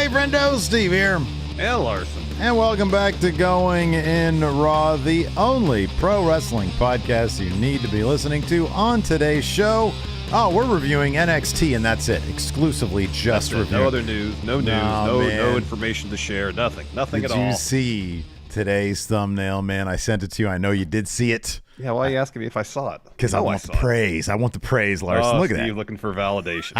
Hey, Friendo, Steve here. And Larson. And welcome back to Going in Raw, the only pro wrestling podcast you need to be listening to. On today's show, we're reviewing NXT, and that's it. Exclusively just reviewing. No other news, no information to share, nothing at all. Did you see today's thumbnail, man? I sent it to you. I know you did see it. Yeah, why are you asking me if I saw it? Because I want the praise. I want the praise, Larson. Look at that. Looking for validation.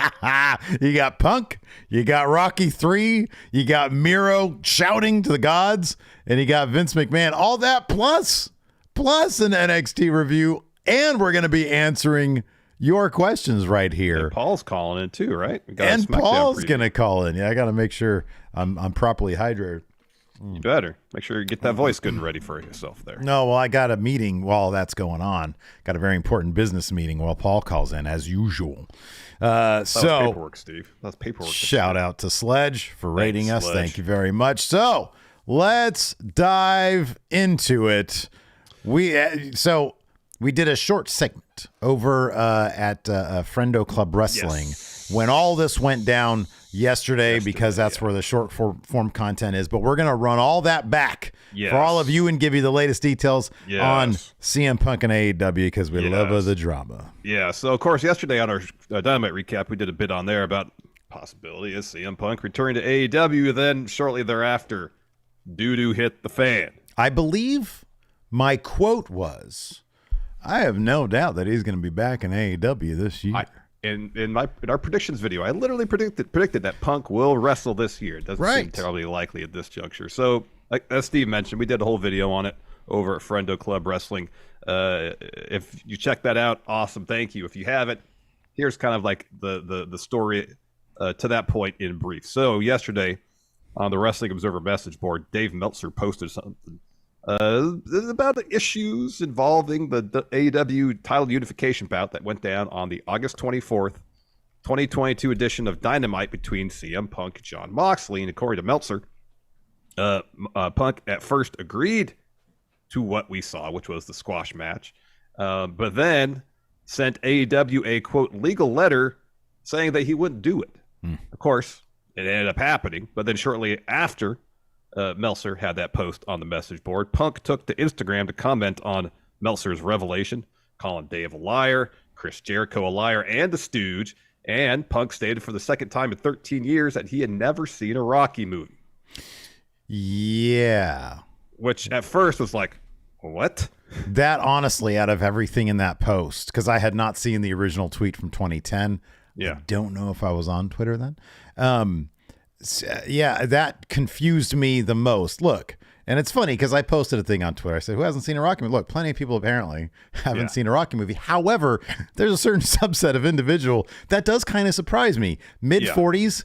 You got Punk, you got Rocky 3, you got Miro shouting to the gods, and you got Vince McMahon. All that plus an NXT review, and we're going to be answering your questions right here. And Paul's calling in too, right? And Paul's going to call in. Yeah, I got to make sure I'm properly hydrated. You better make sure you get that voice good and ready for yourself there. No, well, I got a meeting while that's going on. Got a very important business meeting while Paul calls in, as usual. That was paperwork, Steve. That's paperwork. Shout out to Sledge for rating us. Sledge. Thank you very much. So let's dive into it. We did a short segment over at Friendo Club Wrestling when all this went down yesterday, because that's where the short form content is. But we're going to run all that back for all of you and give you the latest details on CM Punk and AEW, because we love the drama. Yeah, so of course yesterday on our Dynamite recap, we did a bit on there about possibility of CM Punk returning to AEW. Then shortly thereafter, doo-doo hit the fan. I believe my quote was, I have no doubt that he's going to be back in AEW this year. In our predictions video, I literally predicted that Punk will wrestle this year. It doesn't seem terribly likely at this juncture. So, as Steve mentioned, we did a whole video on it over at Friendo Club Wrestling. If you check that out, awesome, thank you. If you haven't, here's kind of like the story to that point in brief. So yesterday on the Wrestling Observer message board, Dave Meltzer posted something about the issues involving the AEW title unification bout that went down on the August 24th, 2022 edition of Dynamite between CM Punk and Jon Moxley. And according to Meltzer, Punk at first agreed to what we saw, which was the squash match, but then sent AEW a, quote, legal letter saying that he wouldn't do it. Of course, it ended up happening, but then shortly after Meltzer had that post on the message board, Punk took to Instagram to comment on Meltzer's revelation, calling Dave a liar, Chris Jericho a liar, and a stooge. And Punk stated for the second time in 13 years that he had never seen a Rocky movie. Yeah. Which at first was like, what? That honestly, out of everything in that post, because I had not seen the original tweet from 2010. Yeah. I don't know if I was on Twitter then. That confused me the most. Look, and it's funny because I posted a thing on Twitter. I said, who hasn't seen a Rocky movie? Look, plenty of people apparently haven't seen a Rocky movie. However, there's a certain subset of individual that does kind of surprise me. Mid-40s,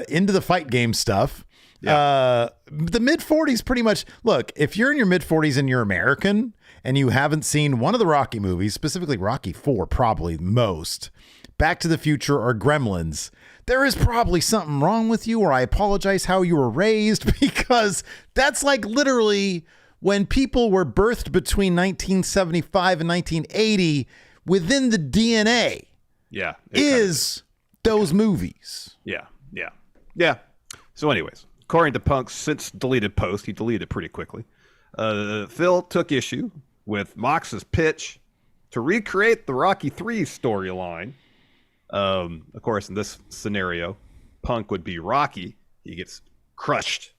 into the fight game stuff. The mid-40s pretty much, look, if you're in your mid-40s and you're American and you haven't seen one of the Rocky movies, specifically Rocky 4, probably most, Back to the Future or Gremlins, there is probably something wrong with you, or I apologize how you were raised, because that's like literally when people were birthed between 1975 and 1980, within the DNA is those movies. Yeah. So anyways, according to Punk's since deleted post, he deleted it pretty quickly. Phil took issue with Mox's pitch to recreate the Rocky 3 storyline. Of course, in this scenario, Punk would be Rocky. He gets crushed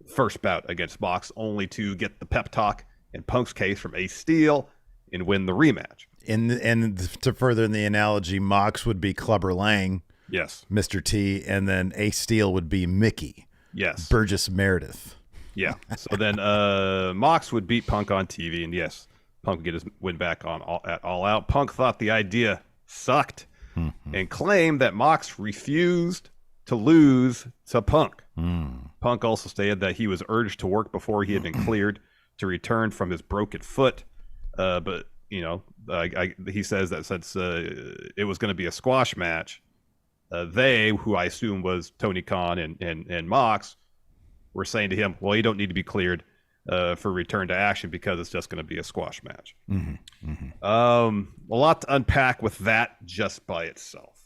first bout against Mox, only to get the pep talk in Punk's case from Ace Steel and win the rematch. And to further the analogy, Mox would be Clubber Lang, yes, Mr. T, and then Ace Steel would be Mickey, yes, Burgess Meredith. Yeah. So then Mox would beat Punk on TV, and yes, Punk would get his win back at All Out. Punk thought the idea sucked. And claimed that Mox refused to lose to Punk. Punk also stated that he was urged to work before he had been cleared to return from his broken foot. But, he says that since it was going to be a squash match, they, who I assume was Tony Khan and Mox, were saying to him, well, you don't need to be cleared for return to action because it's just going to be a squash match. A lot to unpack with that just by itself.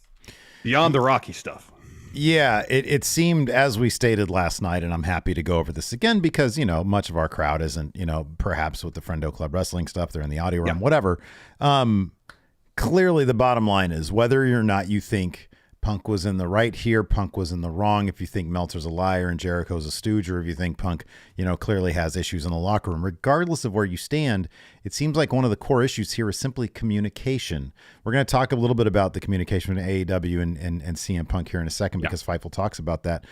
Beyond the Rocky stuff. Yeah, it seemed, as we stated last night, and I'm happy to go over this again because, much of our crowd isn't, perhaps with the Friendo Club Wrestling stuff, they're in the audio room, whatever. Clearly, the bottom line is whether or not you think Punk was in the right here, Punk was in the wrong, if you think Meltzer's a liar and Jericho's a stooge, or if you think Punk, clearly has issues in the locker room, regardless of where you stand, it seems like one of the core issues here is simply communication. We're going to talk a little bit about the communication between AEW and CM Punk here in a second because Fightful talks about that.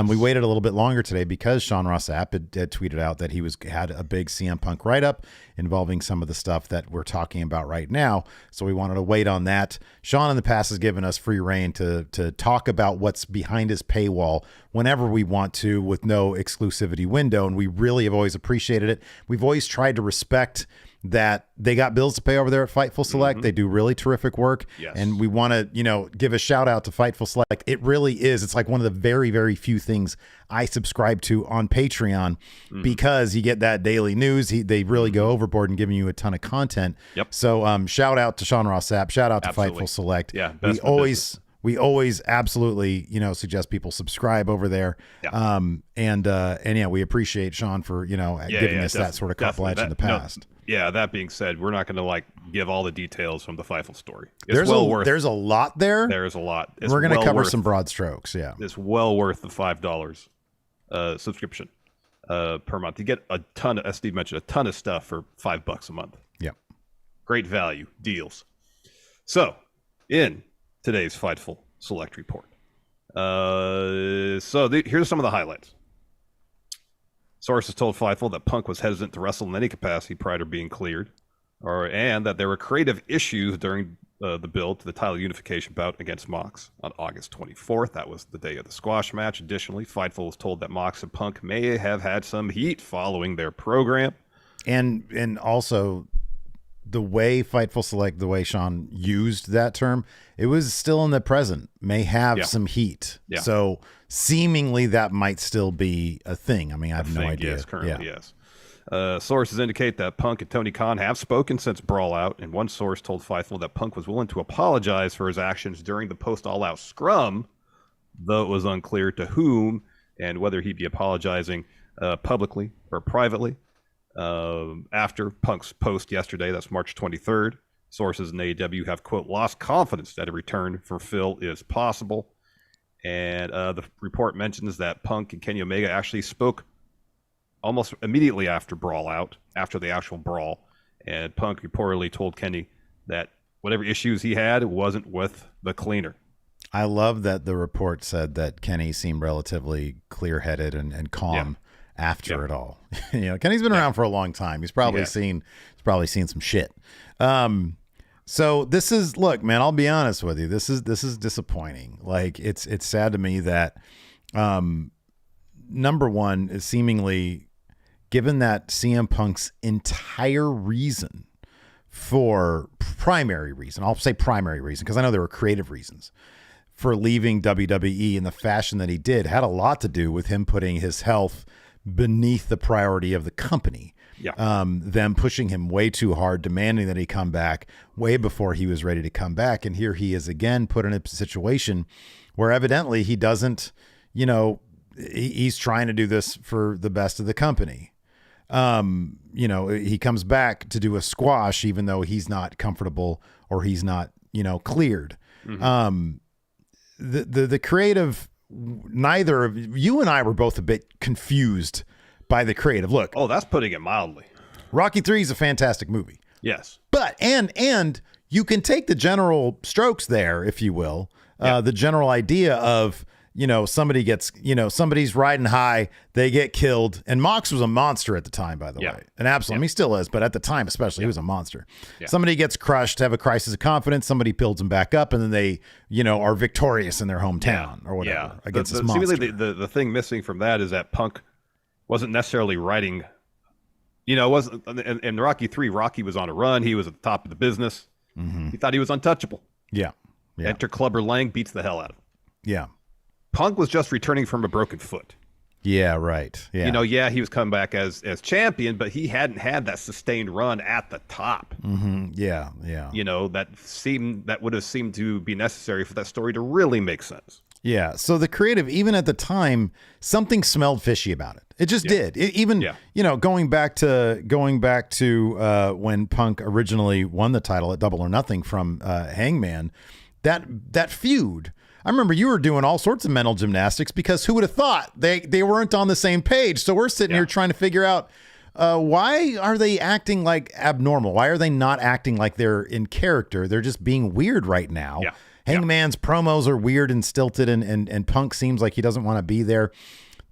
We waited a little bit longer today because Sean Ross Sapp had tweeted out that he had a big CM Punk write-up involving some of the stuff that we're talking about right now. So we wanted to wait on that. Sean in the past has given us free reign to talk about what's behind his paywall whenever we want to with no exclusivity window. And we really have always appreciated it. We've always tried to respect that they got bills to pay over there at Fightful Select. They do really terrific work. And we want to, give a shout out to Fightful Select. It really is. It's like one of the very, very few things I subscribe to on Patreon because you get that daily news. They really go overboard and giving you a ton of content. So shout out to Sean Ross Sapp. Shout out to Fightful Select. We always absolutely, suggest people subscribe over there. We appreciate Sean for, giving us that sort of couple edge in the past. That being said, we're not going to give all the details from the Fightful story. There's a lot there. There's a lot. We're going to cover some broad strokes. Yeah. It's well worth the $5 subscription per month. You get a ton of, as Steve mentioned, a ton of stuff for $5 a month. Yeah. Great value deals. So in today's Fightful Select report. Here's some of the highlights. Sources told Fightful that Punk was hesitant to wrestle in any capacity prior to being cleared, and that there were creative issues during the build to the title unification bout against Mox on August 24th. That was the day of the squash match. Additionally, Fightful was told that Mox and Punk may have had some heat following their program. And also the way Fightful Select, the way Sean used that term, it was still in the present, may have some heat. So seemingly that might still be a thing. I mean, I have no idea. Yes, currently, yes. Sources indicate that Punk and Tony Khan have spoken since Brawl Out, and one source told Fightful that Punk was willing to apologize for his actions during the post-All Out scrum, though it was unclear to whom and whether he'd be apologizing publicly or privately. After Punk's post yesterday, that's March 23rd, sources in AEW have, quote, lost confidence that a return for Phil is possible. And the report mentions that Punk and Kenny Omega actually spoke almost immediately after Brawl Out, after the actual brawl. And Punk reportedly told Kenny that whatever issues he had wasn't with the cleaner. I love that the report said that Kenny seemed relatively clear-headed and calm after it all. Kenny's been around for a long time. He's probably seen some shit. So this is, look, man, I'll be honest with you. This is disappointing. Like it's sad to me that number one is seemingly, given that CM Punk's entire reason for primary reason, I'll say primary reason because I know there were creative reasons for leaving WWE in the fashion that he did, had a lot to do with him putting his health beneath the priority of the company. Them pushing him way too hard, demanding that he come back way before he was ready to come back. And here he is again put in a situation where evidently he doesn't, he's trying to do this for the best of the company. He comes back to do a squash, even though he's not comfortable or he's not, cleared. The creative, neither of you and I were both a bit confused by the creative. Look, that's putting it mildly. Rocky III is a fantastic movie. Yes, but and you can take the general strokes there, if you will, the general idea of somebody gets somebody's riding high, they get killed, and Mox was a monster at the time, by the way, and absolutely, he still is, but at the time especially, he was a monster. Somebody gets crushed, have a crisis of confidence, somebody builds them back up, and then they are victorious in their hometown or whatever against this monster. Seemingly the thing missing from that is that Punk wasn't necessarily riding. It wasn't in Rocky III. Rocky was on a run. He was at the top of the business. He thought he was untouchable. Enter Clubber Lang, beats the hell out of him. Punk was just returning from a broken foot. Yeah, right. Yeah. He was coming back as champion, but he hadn't had that sustained run at the top. Yeah. That would have seemed to be necessary for that story to really make sense. Yeah. So the creative, even at the time, something smelled fishy about it. It just did. Even going back to when Punk originally won the title at Double or Nothing from Hangman, that feud. I remember you were doing all sorts of mental gymnastics because who would have thought they weren't on the same page? So we're sitting here trying to figure out why are they acting like abnormal? Why are they not acting like they're in character? They're just being weird right now. Yeah. Hangman's promos are weird and stilted, and Punk seems like he doesn't want to be there.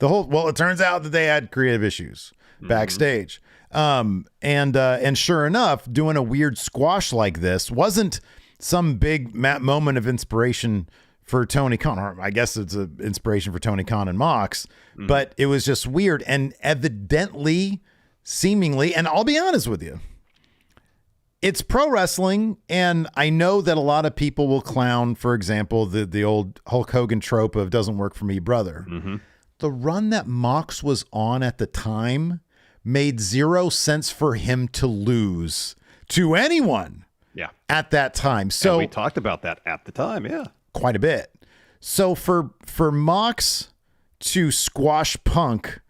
It turns out that they had creative issues backstage. And sure enough, doing a weird squash like this wasn't some big moment of inspiration for Tony Khan, or I guess it's an inspiration for Tony Khan and Mox, but it was just weird and evidently, seemingly, and I'll be honest with you, it's pro wrestling, and I know that a lot of people will clown, for example, the old Hulk Hogan trope of "doesn't work for me, brother." Mm-hmm. The run that Mox was on at the time made zero sense for him to lose to anyone at that time. So and we talked about that at the time, quite a bit. So for Mox to squash Punk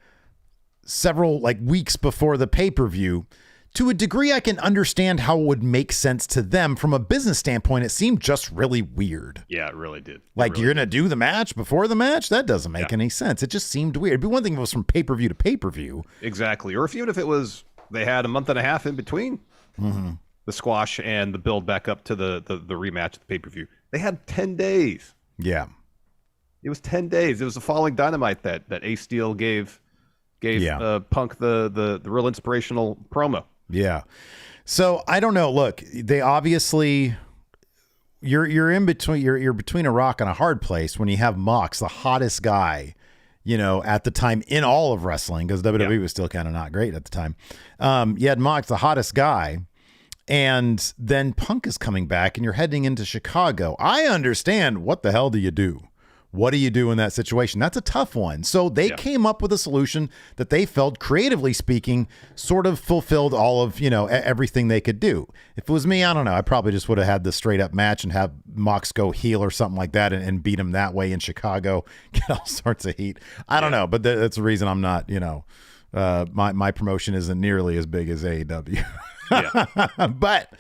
several weeks before the pay-per-view, to a degree, I can understand how it would make sense to them. From a business standpoint, it seemed just really weird. Yeah, it really did. You're going to do the match before the match? That doesn't make any sense. It just seemed weird. It'd be one thing if it was from pay-per-view to pay-per-view. Exactly. Or even if it was, they had a month and a half in between the squash and the build back up to the rematch, the pay-per-view. They had 10 days. Yeah. It was 10 days. It was the Falling Dynamite that Ace Steel gave Punk the real inspirational promo. Yeah. So I don't know. Look, they obviously you're in between you're between a rock and a hard place when you have Mox, the hottest guy, at the time in all of wrestling, because WWE was still kind of not great at the time. You had Mox, the hottest guy, and then Punk is coming back and you're heading into Chicago. I understand. What the hell do you do? What do you do in that situation? That's a tough one. So they came up with a solution that they felt, creatively speaking, sort of fulfilled all of, everything they could do. If it was me, I don't know. I probably just would have had the straight up match and have Mox go heel or something like that and beat him that way in Chicago, get all sorts of heat. I don't know, but that's the reason I'm not, my promotion isn't nearly as big as AEW. But,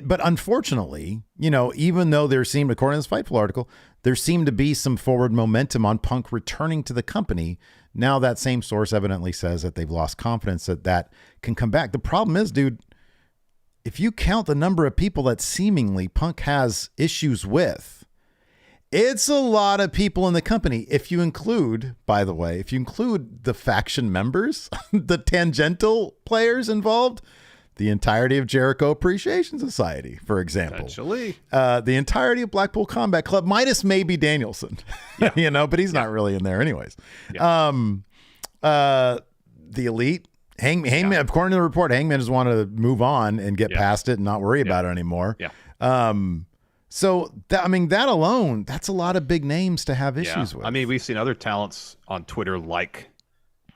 but unfortunately, even though there seemed, according to this Fightful article, there seemed to be some forward momentum on Punk returning to the company. Now that same source evidently says that they've lost confidence that can come back. The problem is, dude, if you count the number of people that seemingly Punk has issues with, it's a lot of people in the company. If you include, by the way, the faction members, the tangential players involved, the entirety of Jericho Appreciation Society, for example. Potentially. The entirety of Blackpool Combat Club, minus maybe Danielson, but he's not really in there anyways. Yeah. The Elite, Hangman, according to the report, Hangman just wanted to move on and get past it and not worry about it anymore. Yeah. So, that alone, that's a lot of big names to have issues with. I mean, we've seen other talents on Twitter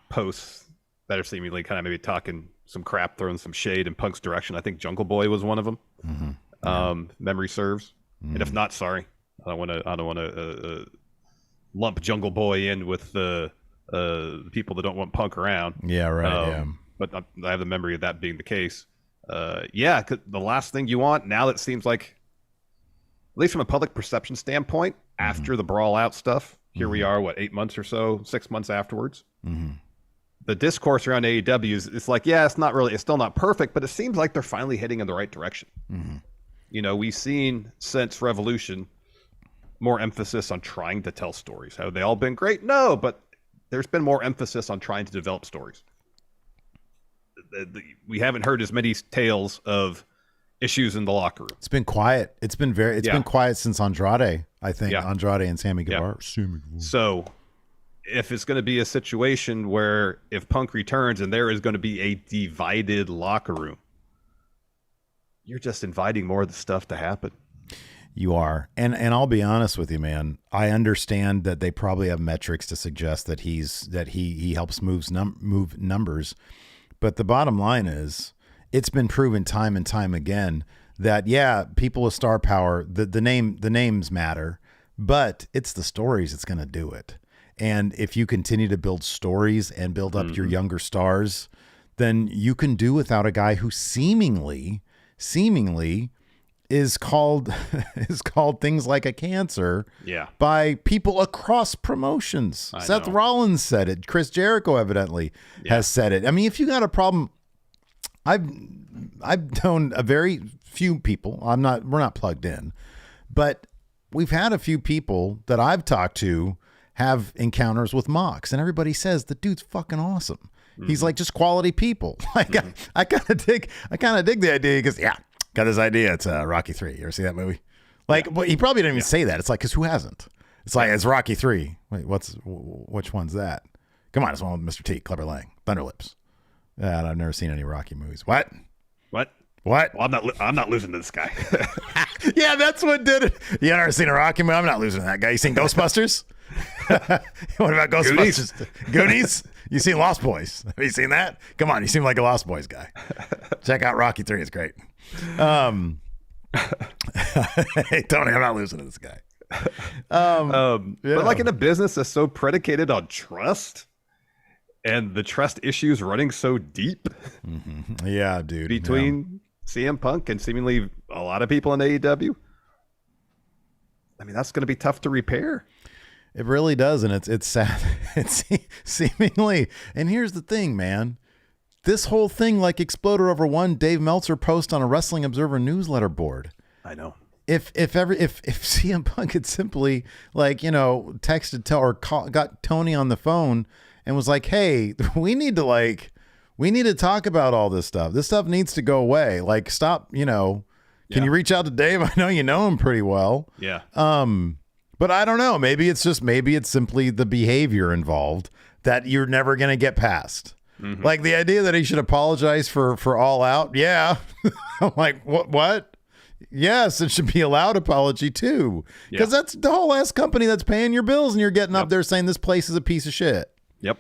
posts that are seemingly kind of maybe talking some crap, throwing some shade in Punk's direction. I think Jungle Boy was one of them. Mm-hmm. Memory serves. Mm-hmm. And if not, sorry, I don't want to lump Jungle Boy in with the people that don't want Punk around. Yeah, right. But I have the memory of that being the case. 'Cause the last thing you want now, that seems like, at least from a public perception standpoint, after the brawl out stuff, here we are, 8 months or so, 6 months afterwards. Mm-hmm. The discourse around AEW is, it's like, it's still not perfect, but it seems like they're finally heading in the right direction. Mm-hmm. We've seen since Revolution more emphasis on trying to tell stories. Have they all been great? No, but there's been more emphasis on trying to develop stories. We haven't heard as many tales of issues in the locker room. It's been quiet. It's been quiet since Andrade, I think. Andrade and Sammy Guevara. So if it's going to be a situation where if Punk returns and there is going to be a divided locker room, you're just inviting more of the stuff to happen. You are. And I'll be honest with you, man. I understand that they probably have metrics to suggest that he helps move numbers. But the bottom line is, it's been proven time and time again that, yeah, people with star power, the names matter, but it's the stories that's going to do it. And if you continue to build stories and build up your younger stars, then you can do without a guy who seemingly is called things like a cancer by people across promotions. Seth Rollins said it. Chris Jericho evidently has said it. I mean, if you got a problem, I've known a very few people. We're not plugged in, but we've had a few people that I've talked to have encounters with Mox, and everybody says the dude's fucking awesome. He's like just quality people. Like I kind of dig the idea because got this idea. It's Rocky 3. You ever see that movie? Like, but he probably didn't even say that. It's like, because who hasn't? It's like, it's Rocky 3. Wait, which one's that? Come on, it's one with Mr. T, Clubber Lang, Thunderlips. I've never seen any Rocky movies. What? Well, I'm not losing to this guy. Yeah, that's what did it. You never seen a Rocky movie? I'm not losing to that guy. You seen Ghostbusters? What about Ghostbusters? Goonies? You seen Lost Boys? Have you seen that? Come on, you seem like a Lost Boys guy. Check out Rocky 3. It's great. Hey, Tony, I'm not losing to this guy. But like in a business that's so predicated on trust and the trust issues running so deep. Yeah, dude. Between CM Punk and seemingly a lot of people in AEW. I mean, that's going to be tough to repair. It really does, and it's sad. It's seemingly, and here's the thing, man. This whole thing like exploded over one Dave Meltzer post on a Wrestling Observer newsletter board. I know. If CM Punk had simply texted got Tony on the phone and was like, "Hey, we need to talk about all this stuff. This stuff needs to go away. Like, stop. Can you reach out to Dave? I know you know him pretty well. Yeah. But I don't know. Maybe it's simply the behavior involved that you're never going to get past. Like the idea that he should apologize for All Out. Yeah. I'm like, what? Yes, it should be a loud apology too. Because that's the whole ass company that's paying your bills and you're getting up there saying this place is a piece of shit. Yep.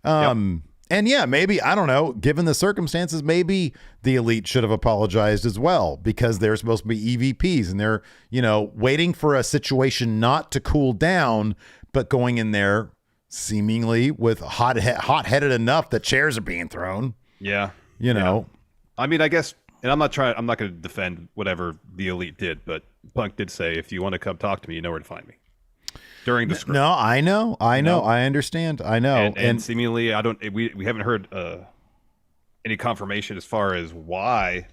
And yeah, maybe, I don't know, given the circumstances, maybe the Elite should have apologized as well because they're supposed to be EVPs and they're, waiting for a situation not to cool down, but going in there seemingly with hot-headed enough that chairs are being thrown. Yeah. I mean, I guess, and I'm not going to defend whatever the Elite did, but Punk did say, if you want to come talk to me, you know where to find me. During the script. No, I know. I understand. I know. And seemingly, we haven't heard any confirmation as far as why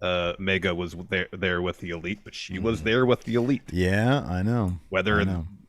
Mega was there with the Elite, but she was there with the Elite. Yeah, I know. Whether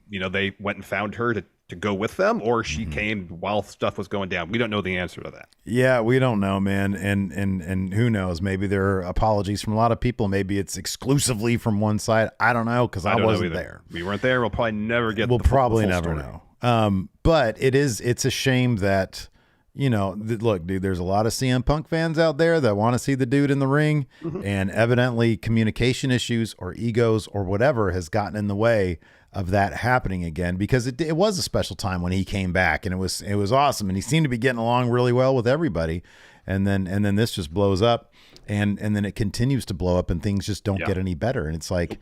they went and found her to go with them, or she came while stuff was going down. We don't know the answer to that. Yeah, we don't know, man. And who knows? Maybe there are apologies from a lot of people. Maybe it's exclusively from one side. I don't know because I wasn't there. We weren't there. We'll probably never get. We'll probably never know. But it's a shame that look, dude. There's a lot of CM Punk fans out there that want to see the dude in the ring, and evidently communication issues or egos or whatever has gotten in the way of that happening again, because it was a special time when he came back and it was awesome and he seemed to be getting along really well with everybody, and then this just blows up and then it continues to blow up and things just don't get any better, and it's like,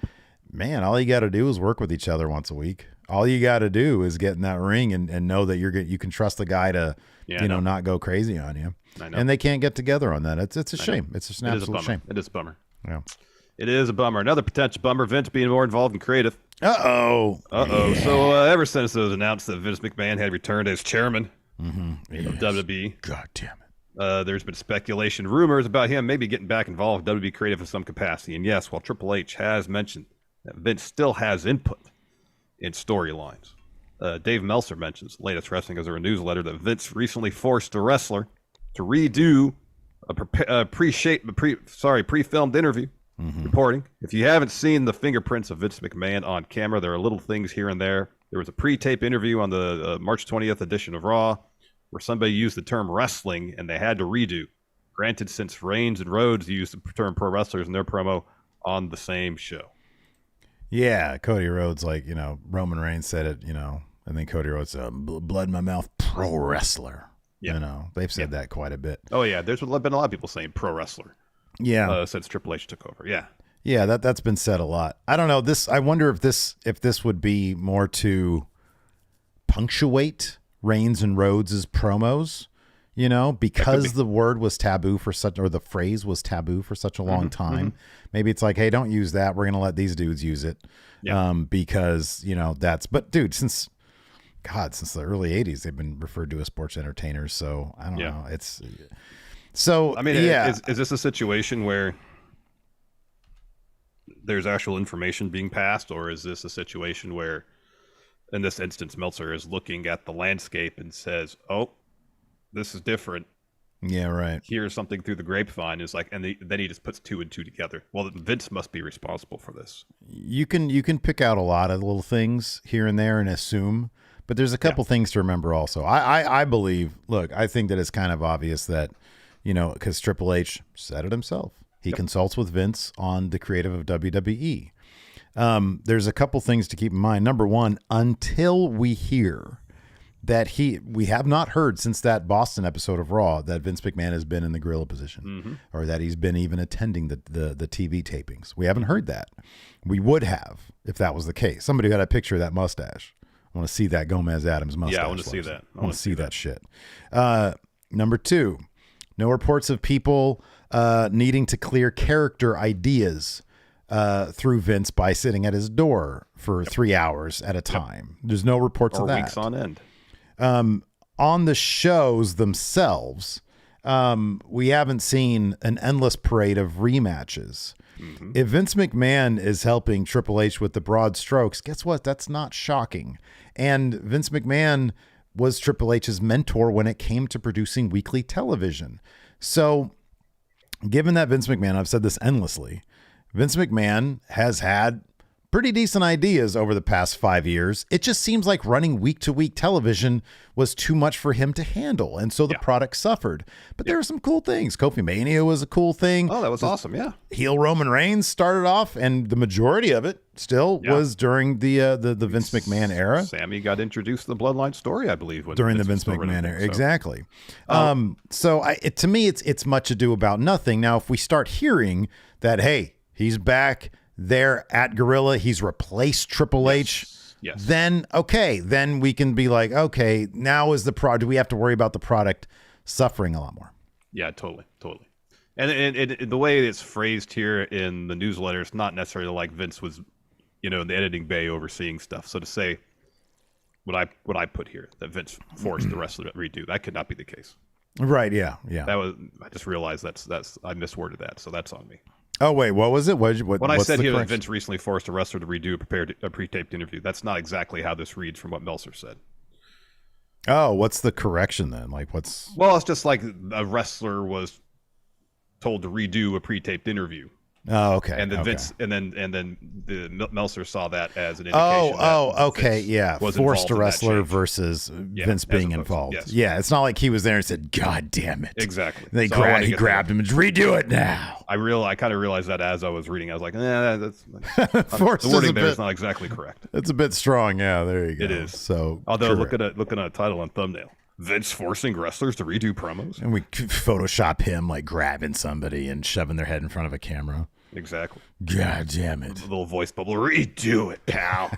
man, all you got to do is work with each other once a week. All you got to do is get in that ring and know that you can trust the guy to not go crazy on you. And they can't get together on that. It's a shame. It's just an absolute shame. It is a bummer. Yeah. It is a bummer. Another potential bummer, Vince being more involved in creative. Uh-oh. Yeah. So ever since it was announced that Vince McMahon had returned as chairman of WWE. God damn it. There's been speculation, rumors about him maybe getting back involved with WWE creative in some capacity. And yes, while Triple H has mentioned that Vince still has input in storylines, Dave Meltzer mentions, latest Wrestling Observer newsletter, that Vince recently forced a wrestler to redo a pre-filmed interview. Reporting. If you haven't seen the fingerprints of Vince McMahon on camera, there are little things here and there. There was a pre-tape interview on the March 20th edition of Raw where somebody used the term wrestling and they had to redo. Granted, since Reigns and Rhodes used the term pro wrestlers in their promo on the same show. Yeah, Cody Rhodes, Roman Reigns said it, and then Cody Rhodes said, blood in my mouth, pro wrestler. Yeah. They've said that quite a bit. Oh, yeah. There's been a lot of people saying pro wrestler. since Triple H took over. Yeah. Yeah, that's been said a lot. I don't know. I wonder if this would be more to punctuate Reigns and Rhodes' promos, because the word was taboo or the phrase was taboo for such a long time. Maybe it's like, hey, don't use that. We're going to let these dudes use it. Yeah. Because, but dude, since the early 80s, they've been referred to as sports entertainers. So I don't know. Is this a situation where there's actual information being passed, or is this a situation where, in this instance, Meltzer is looking at the landscape and says, "Oh, this is different. Yeah, right. Here's something through the grapevine." Is like, and then he just puts two and two together. Well, Vince must be responsible for this. You can pick out a lot of little things here and there and assume, but there's a couple things to remember also. I believe. Look, I think that it's kind of obvious that, because Triple H said it himself. He consults with Vince on the creative of WWE. There's a couple things to keep in mind. Number one, until we hear that we have not heard since that Boston episode of Raw that Vince McMahon has been in the gorilla position or that he's been even attending the TV tapings. We haven't heard that. We would have if that was the case. Somebody got a picture of that mustache. I want to see that Gomez Adams mustache. Yeah, I want to see that. I want to see that shit. Number two, no reports of people needing to clear character ideas through Vince by sitting at his door for 3 hours at a time. There's no reports of that. Or weeks on end. On the shows themselves, we haven't seen an endless parade of rematches. If Vince McMahon is helping Triple H with the broad strokes, guess what? That's not shocking. And Vince McMahon was Triple H's mentor when it came to producing weekly television. So given that Vince McMahon, I've said this endlessly, Vince McMahon has had pretty decent ideas over the past 5 years. It just seems like running week-to-week television was too much for him to handle, and so the product suffered. But there are some cool things. Kofi Mania was a cool thing. Oh, that was awesome, yeah. Heel Roman Reigns started off, and the majority of it still was during the Vince McMahon era. Sammy got introduced to the Bloodline story, I believe. During the Vince McMahon era, exactly. To me, it's much ado about nothing. Now, if we start hearing that, hey, he's back there at Gorilla, he's replaced Triple H. Yes. Then we can be like, okay, now is do we have to worry about the product suffering a lot more? Yeah, totally. And the way it's phrased here in the newsletter, it's not necessarily like Vince was, in the editing bay overseeing stuff. So to say what I put here, that Vince forced the wrestler to redo, that could not be the case. Right? Yeah. I just realized that's I misworded that, so that's on me. Oh, wait, what was it? When I said here that Vince recently forced a wrestler to redo a pre-taped interview, that's not exactly how this reads from what Meltzer said. Oh, what's the correction then? Well, it's just like a wrestler was told to redo a pre-taped interview. Oh, okay. And then Vince, and then the Meltzer saw that as an indication. Okay, yeah. Forced a wrestler versus Vince being involved. Yes. Yeah, it's not like he was there and said, "God damn it!" Exactly. He grabbed him and redo it now. I kind of realized that as I was reading. I was like, that's forced. The wording there is not exactly correct. It's a bit strong. Yeah, there you go. It is. So, although looking at a title and thumbnail. Vince forcing wrestlers to redo promos? And we Photoshop him like grabbing somebody and shoving their head in front of a camera. Exactly. God damn it. A little voice bubble. Redo it, pal.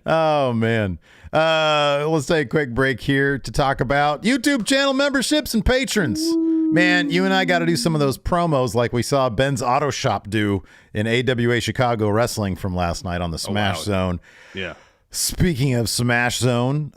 Oh, man. Let's take a quick break here to talk about YouTube channel memberships and patrons. Man, you and I got to do some of those promos like we saw Ben's Auto Shop do in AWA Chicago Wrestling from last night on the Smash Zone. Yeah. Speaking of Smash Zone,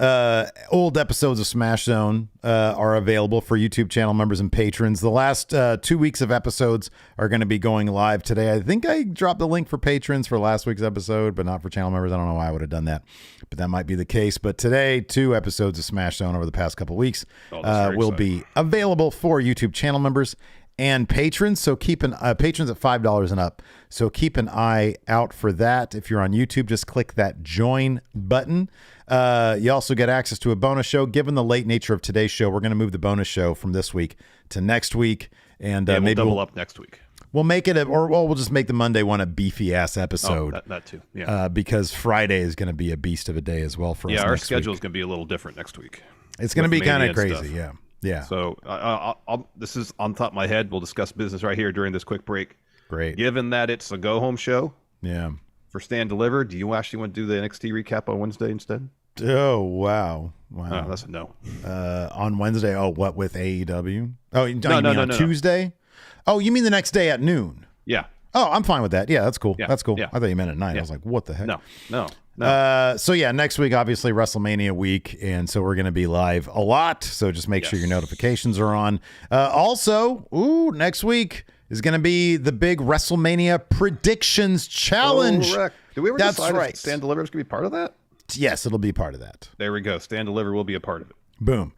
old episodes of Smash Zone are available for YouTube channel members and patrons. The last 2 weeks of episodes are going to be going live today. I think I dropped the link for patrons for last week's episode, but not for channel members. I don't know why I would have done that, but that might be the case. But today, 2 episodes of Smash Zone over the past couple weeks will be available for YouTube channel members and patrons. So patrons at $5 and up. So keep an eye out for that. If you're on YouTube, just click that join button. You also get access to a bonus show. Given the late nature of today's show, we're going to move the bonus show from this week to next week. And maybe we'll double up next week. We'll make it we'll just make the Monday one a beefy ass episode. Oh, that too. Yeah. Because Friday is going to be a beast of a day as well for us. Yeah, our schedule is going to be a little different next week. It's going to be kind of crazy. Yeah. Yeah. So this is on top of my head. We'll discuss business right here during this quick break. Great. Given that it's a go-home show. Yeah. For Stand Deliver, do you actually want to do the NXT recap on Wednesday instead? Oh, wow. Oh, that's a no. On Wednesday? Oh, what, with AEW? Oh, no, Tuesday? Oh, you mean the next day at noon? Yeah. Oh, I'm fine with that. Yeah, that's cool. Yeah. That's cool. Yeah. I thought you meant at night. Yeah. I was like, what the heck? No. So yeah, next week, obviously WrestleMania week. And so we're going to be live a lot. So just make sure your notifications are on. Also, next week is going to be the big WrestleMania predictions challenge. Correct. Did we ever decide if Stand Deliver is going to be part of that? Yes, it'll be part of that. There we go. Stand Deliver will be a part of it. Boom.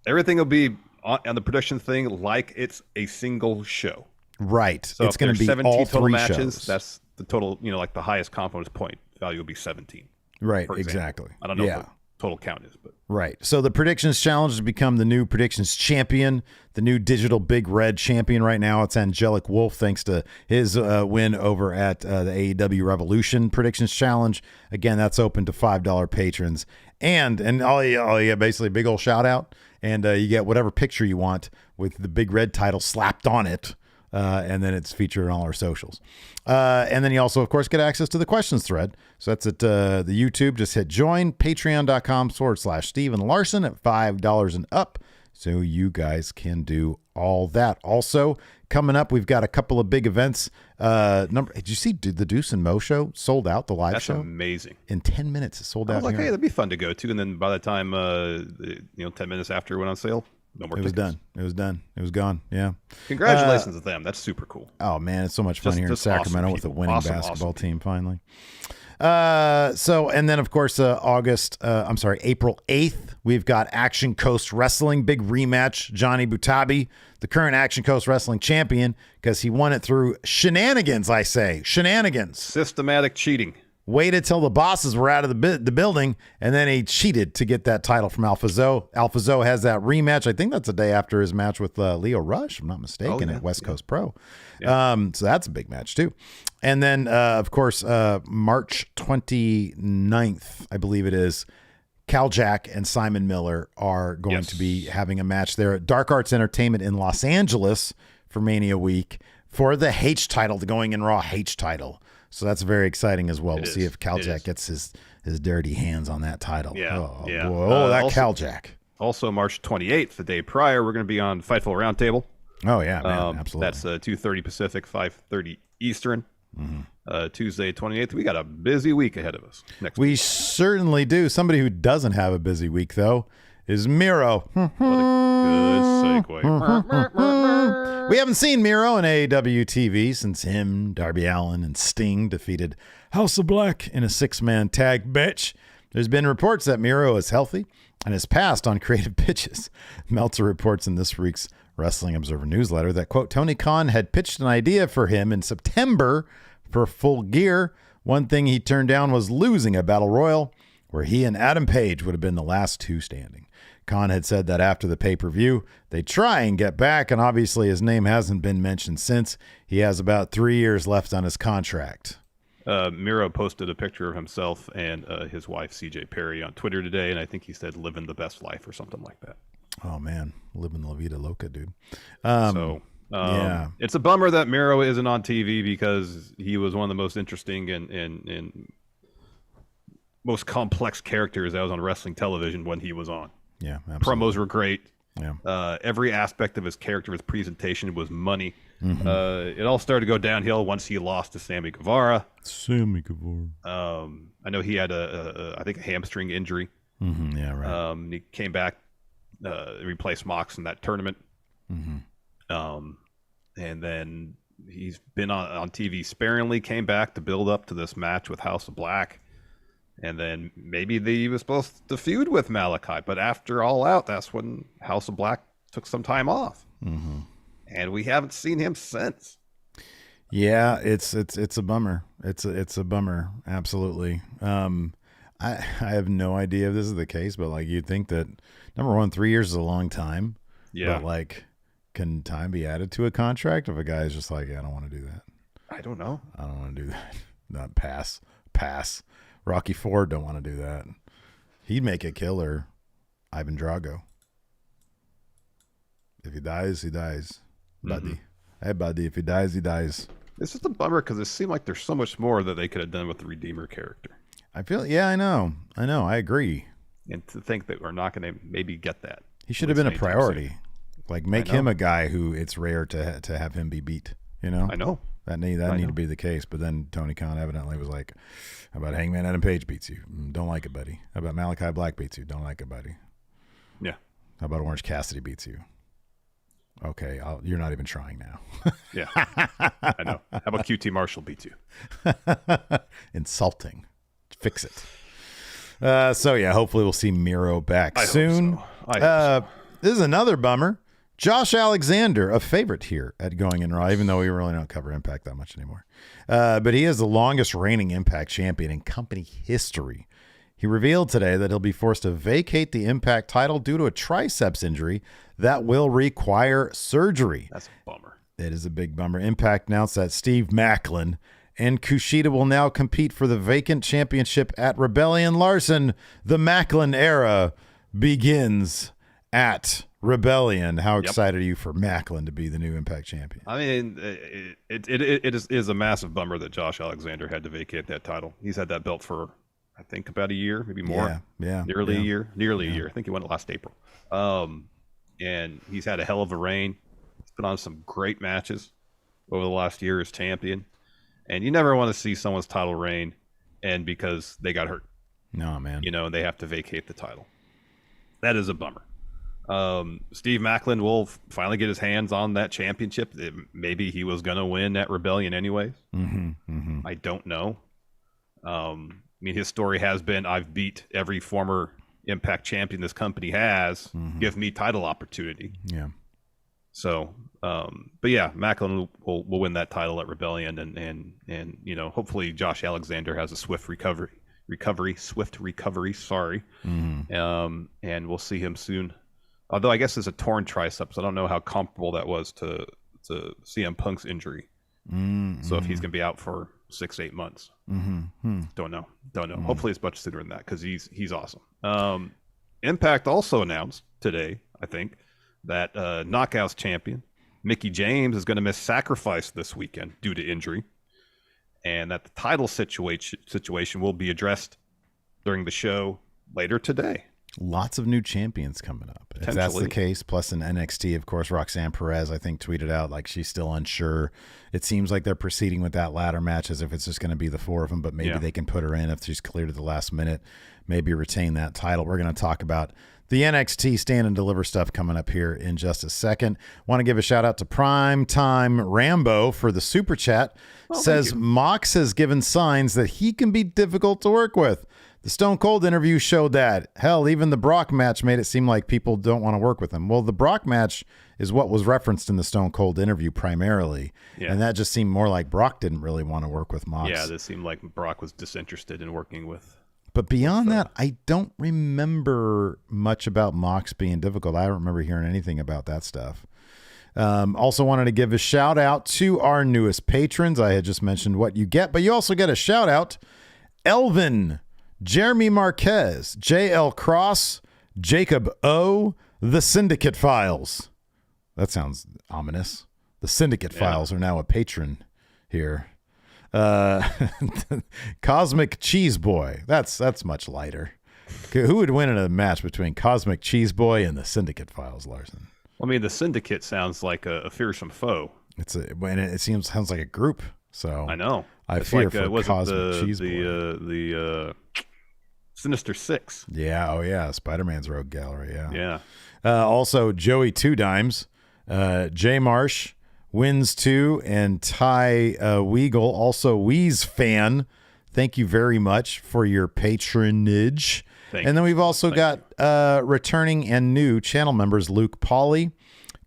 Everything will be on the production thing like it's a single show. Right. So it's going to be 17 all total 3 matches. shows. That's the total, like the highest confidence point value will be 17. Right, exactly. I don't know what the total count is, but right. So the predictions challenge has become the new predictions champion, the new digital big red champion right now. It's Angelic Wolf, thanks to his win over at the AEW Revolution predictions challenge. Again, that's open to $5 patrons, and all you get basically a big old shout out, and you get whatever picture you want with the big red title slapped on it. And then it's featured on all our socials. And then you also, of course, get access to the questions thread. So that's at the YouTube. Just hit join, patreon.com/Steven Larson at $5 and up. So you guys can do all that. Also, coming up, we've got a couple of big events. Did you see the Deuce and Mo show sold out, the live show? That's amazing. In 10 minutes, it sold out. I was like, here. hey, that'd be fun to go to. And then by the time, 10 minutes after it went on sale, no more tickets. It was done. It was gone. Yeah. Congratulations to them. That's super cool. Oh, man. It's so much fun here in Sacramento with a winning basketball team finally. And then, of course, April 8th, we've got Action Coast Wrestling. Big rematch. Johnny Butabi, the current Action Coast Wrestling champion, because he won it through shenanigans, I say. Shenanigans. Systematic cheating. Waited till the bosses were out of the building, and then he cheated to get that title from Alpha Zoe. Alpha Zoe has that rematch. I think that's the day after his match with Leo Rush, if I'm not mistaken, at West Coast Pro. Yeah. So that's a big match, too. And then, of course, March 29th, I believe it is, Cal Jack and Simon Miller are going to be having a match there at Dark Arts Entertainment in Los Angeles for Mania Week for the H title, the Going in Raw H title. So that's very exciting as well. We'll see if Cal Jack gets his dirty hands on that title. Yeah. Boy. Oh, that Cal Jack. Also, March 28th, the day prior, we're going to be on Fightful Roundtable. Oh, yeah, man, absolutely. That's 2:30 Pacific, 5:30 Eastern. Tuesday, 28th. We got a busy week ahead of us next week. We certainly do. Somebody who doesn't have a busy week, though, is Miro. What a good segue. We haven't seen Miro in AEW TV since him, Darby Allin, and Sting defeated House of Black in a 6-man tag match. There's been reports that Miro is healthy and has passed on creative pitches. Meltzer reports in this week's Wrestling Observer newsletter that, quote, Tony Khan had pitched an idea for him in September for Full Gear. One thing he turned down was losing a Battle Royal where he and Adam Page would have been the last two standing. Khan had said that after the pay-per-view, they'd try and get back, and obviously his name hasn't been mentioned since. He has about 3 years left on his contract. Miro posted a picture of himself and his wife, CJ Perry, on Twitter today, and I think he said living the best life or something like that. Oh, man. Living La Vida Loca, dude. Yeah. It's a bummer that Miro isn't on TV because he was one of the most interesting and most complex characters that was on wrestling television when he was on. Yeah, absolutely. Promos were great. Yeah. Every aspect of his character, his presentation was money. It all started to go downhill once he lost to Sammy Guevara. I know he had I think a hamstring injury. Yeah, right. He came back, replaced Mox in that tournament. And then he's been on TV sparingly, came back to build up to this match with House of Black. And then maybe he was supposed to feud with Malachi, but after All Out, that's when House of Black took some time off, and we haven't seen him since. Yeah, it's a bummer. It's a bummer. Absolutely. I have no idea if this is the case, but like you'd think that number one, 3 years is a long time. Yeah. But like, can time be added to a contract if a guy is just like, I don't want to do that. I don't know. I don't want to do that. Not pass. Rocky Ford don't want to do that. He'd make a killer Ivan Drago. If he dies, he dies, buddy. Mm-hmm. Hey, buddy, if he dies, he dies. It's just a bummer because it seemed like there's so much more that they could have done with the Redeemer character. I know. I agree. And to think that we're not going to maybe get that. He should have been a priority. Like, make him a guy who it's rare to have him be beat. You know? I know. That need to be the case. But then Tony Khan evidently was like, how about Hangman Adam Page beats you? Don't like it, buddy. How about Malachi Black beats you? Don't like it, buddy. Yeah. How about Orange Cassidy beats you? Okay, you're not even trying now. Yeah. I know. How about QT Marshall beats you? Insulting. Fix it. So, yeah, hopefully we'll see Miro back soon. I hope so. This is another bummer. Josh Alexander, a favorite here at Going in Raw, even though we really don't cover Impact that much anymore. But he is the longest reigning Impact champion in company history. He revealed today that he'll be forced to vacate the Impact title due to a triceps injury that will require surgery. That's a bummer. It is a big bummer. Impact announced that Steve Maclin and Kushida will now compete for the vacant championship at Rebellion. Larson, the Maclin era begins at Rebellion. How excited are you for Maclin to be the new Impact champion? I mean, it is a massive bummer that Josh Alexander had to vacate that title. He's had that belt for, I think, about a year, maybe more. Nearly a year. I think he won it last April. And he's had a hell of a reign. He's put on some great matches over the last year as champion. And you never want to see someone's title reign end because they got hurt. No, man. You know, and they have to vacate the title. That is a bummer. Steve Maclin will finally get his hands on that championship. Maybe he was going to win at Rebellion anyways. I don't know. I mean, his story has been, I've beat every former Impact champion this company has. Give me title opportunity. Yeah. So, but yeah, Maclin will win that title at Rebellion, and you know, hopefully Josh Alexander has a swift recovery. Sorry. And we'll see him soon. Although I guess it's a torn triceps. I don't know how comparable that was to CM Punk's injury. So if he's going to be out for 6-8 months, don't know. Hopefully it's much sooner than that because he's awesome. Impact also announced today, I think, that Knockouts champion Mickie James is going to miss Sacrifice this weekend due to injury, and that the title situation will be addressed during the show later today. Lots of new champions coming up. If that's the case, plus in NXT, of course, Roxanne Perez, I think, tweeted out like she's still unsure. It seems like they're proceeding with that ladder match as if it's just going to be the four of them, but maybe they can put her in if she's cleared at the last minute, maybe retain that title. We're going to talk about the NXT Stand and Deliver stuff coming up here in just a second. Want to give a shout out to Primetime Rambo for the super chat. Says Mox has given signs that he can be difficult to work with. The Stone Cold interview showed that. Hell, even the Brock match made it seem like people don't want to work with him. Well, the Brock match is what was referenced in the Stone Cold interview primarily. Yeah. And that just seemed more like Brock didn't really want to work with Mox. Yeah, this seemed like Brock was disinterested in working with. But beyond that, I don't remember much about Mox being difficult. I don't remember hearing anything about that stuff. Also wanted to give a shout out to our newest patrons. I had just mentioned what you get, but you also get a shout out. Elvin, Jeremy Marquez, JL Cross, Jacob O, The Syndicate Files. That sounds ominous. The Syndicate Files are now a patron here. Cosmic Cheese Boy. That's much lighter. Who would win in a match between Cosmic Cheese Boy and the Syndicate Files, Larson? I mean, the Syndicate sounds like a fearsome foe. It sounds like a group. So I know. I fear for Cosmic Cheese Boy. The Sinister Six. Yeah. Oh yeah. Spider-Man's Rogue Gallery. Yeah. Also, Joey Two Dimes, Jay Marsh, Wins 2, and Ty Weagle, also Wee's fan. Thank you very much for your patronage. And then we've also got returning and new channel members Luke Pauly,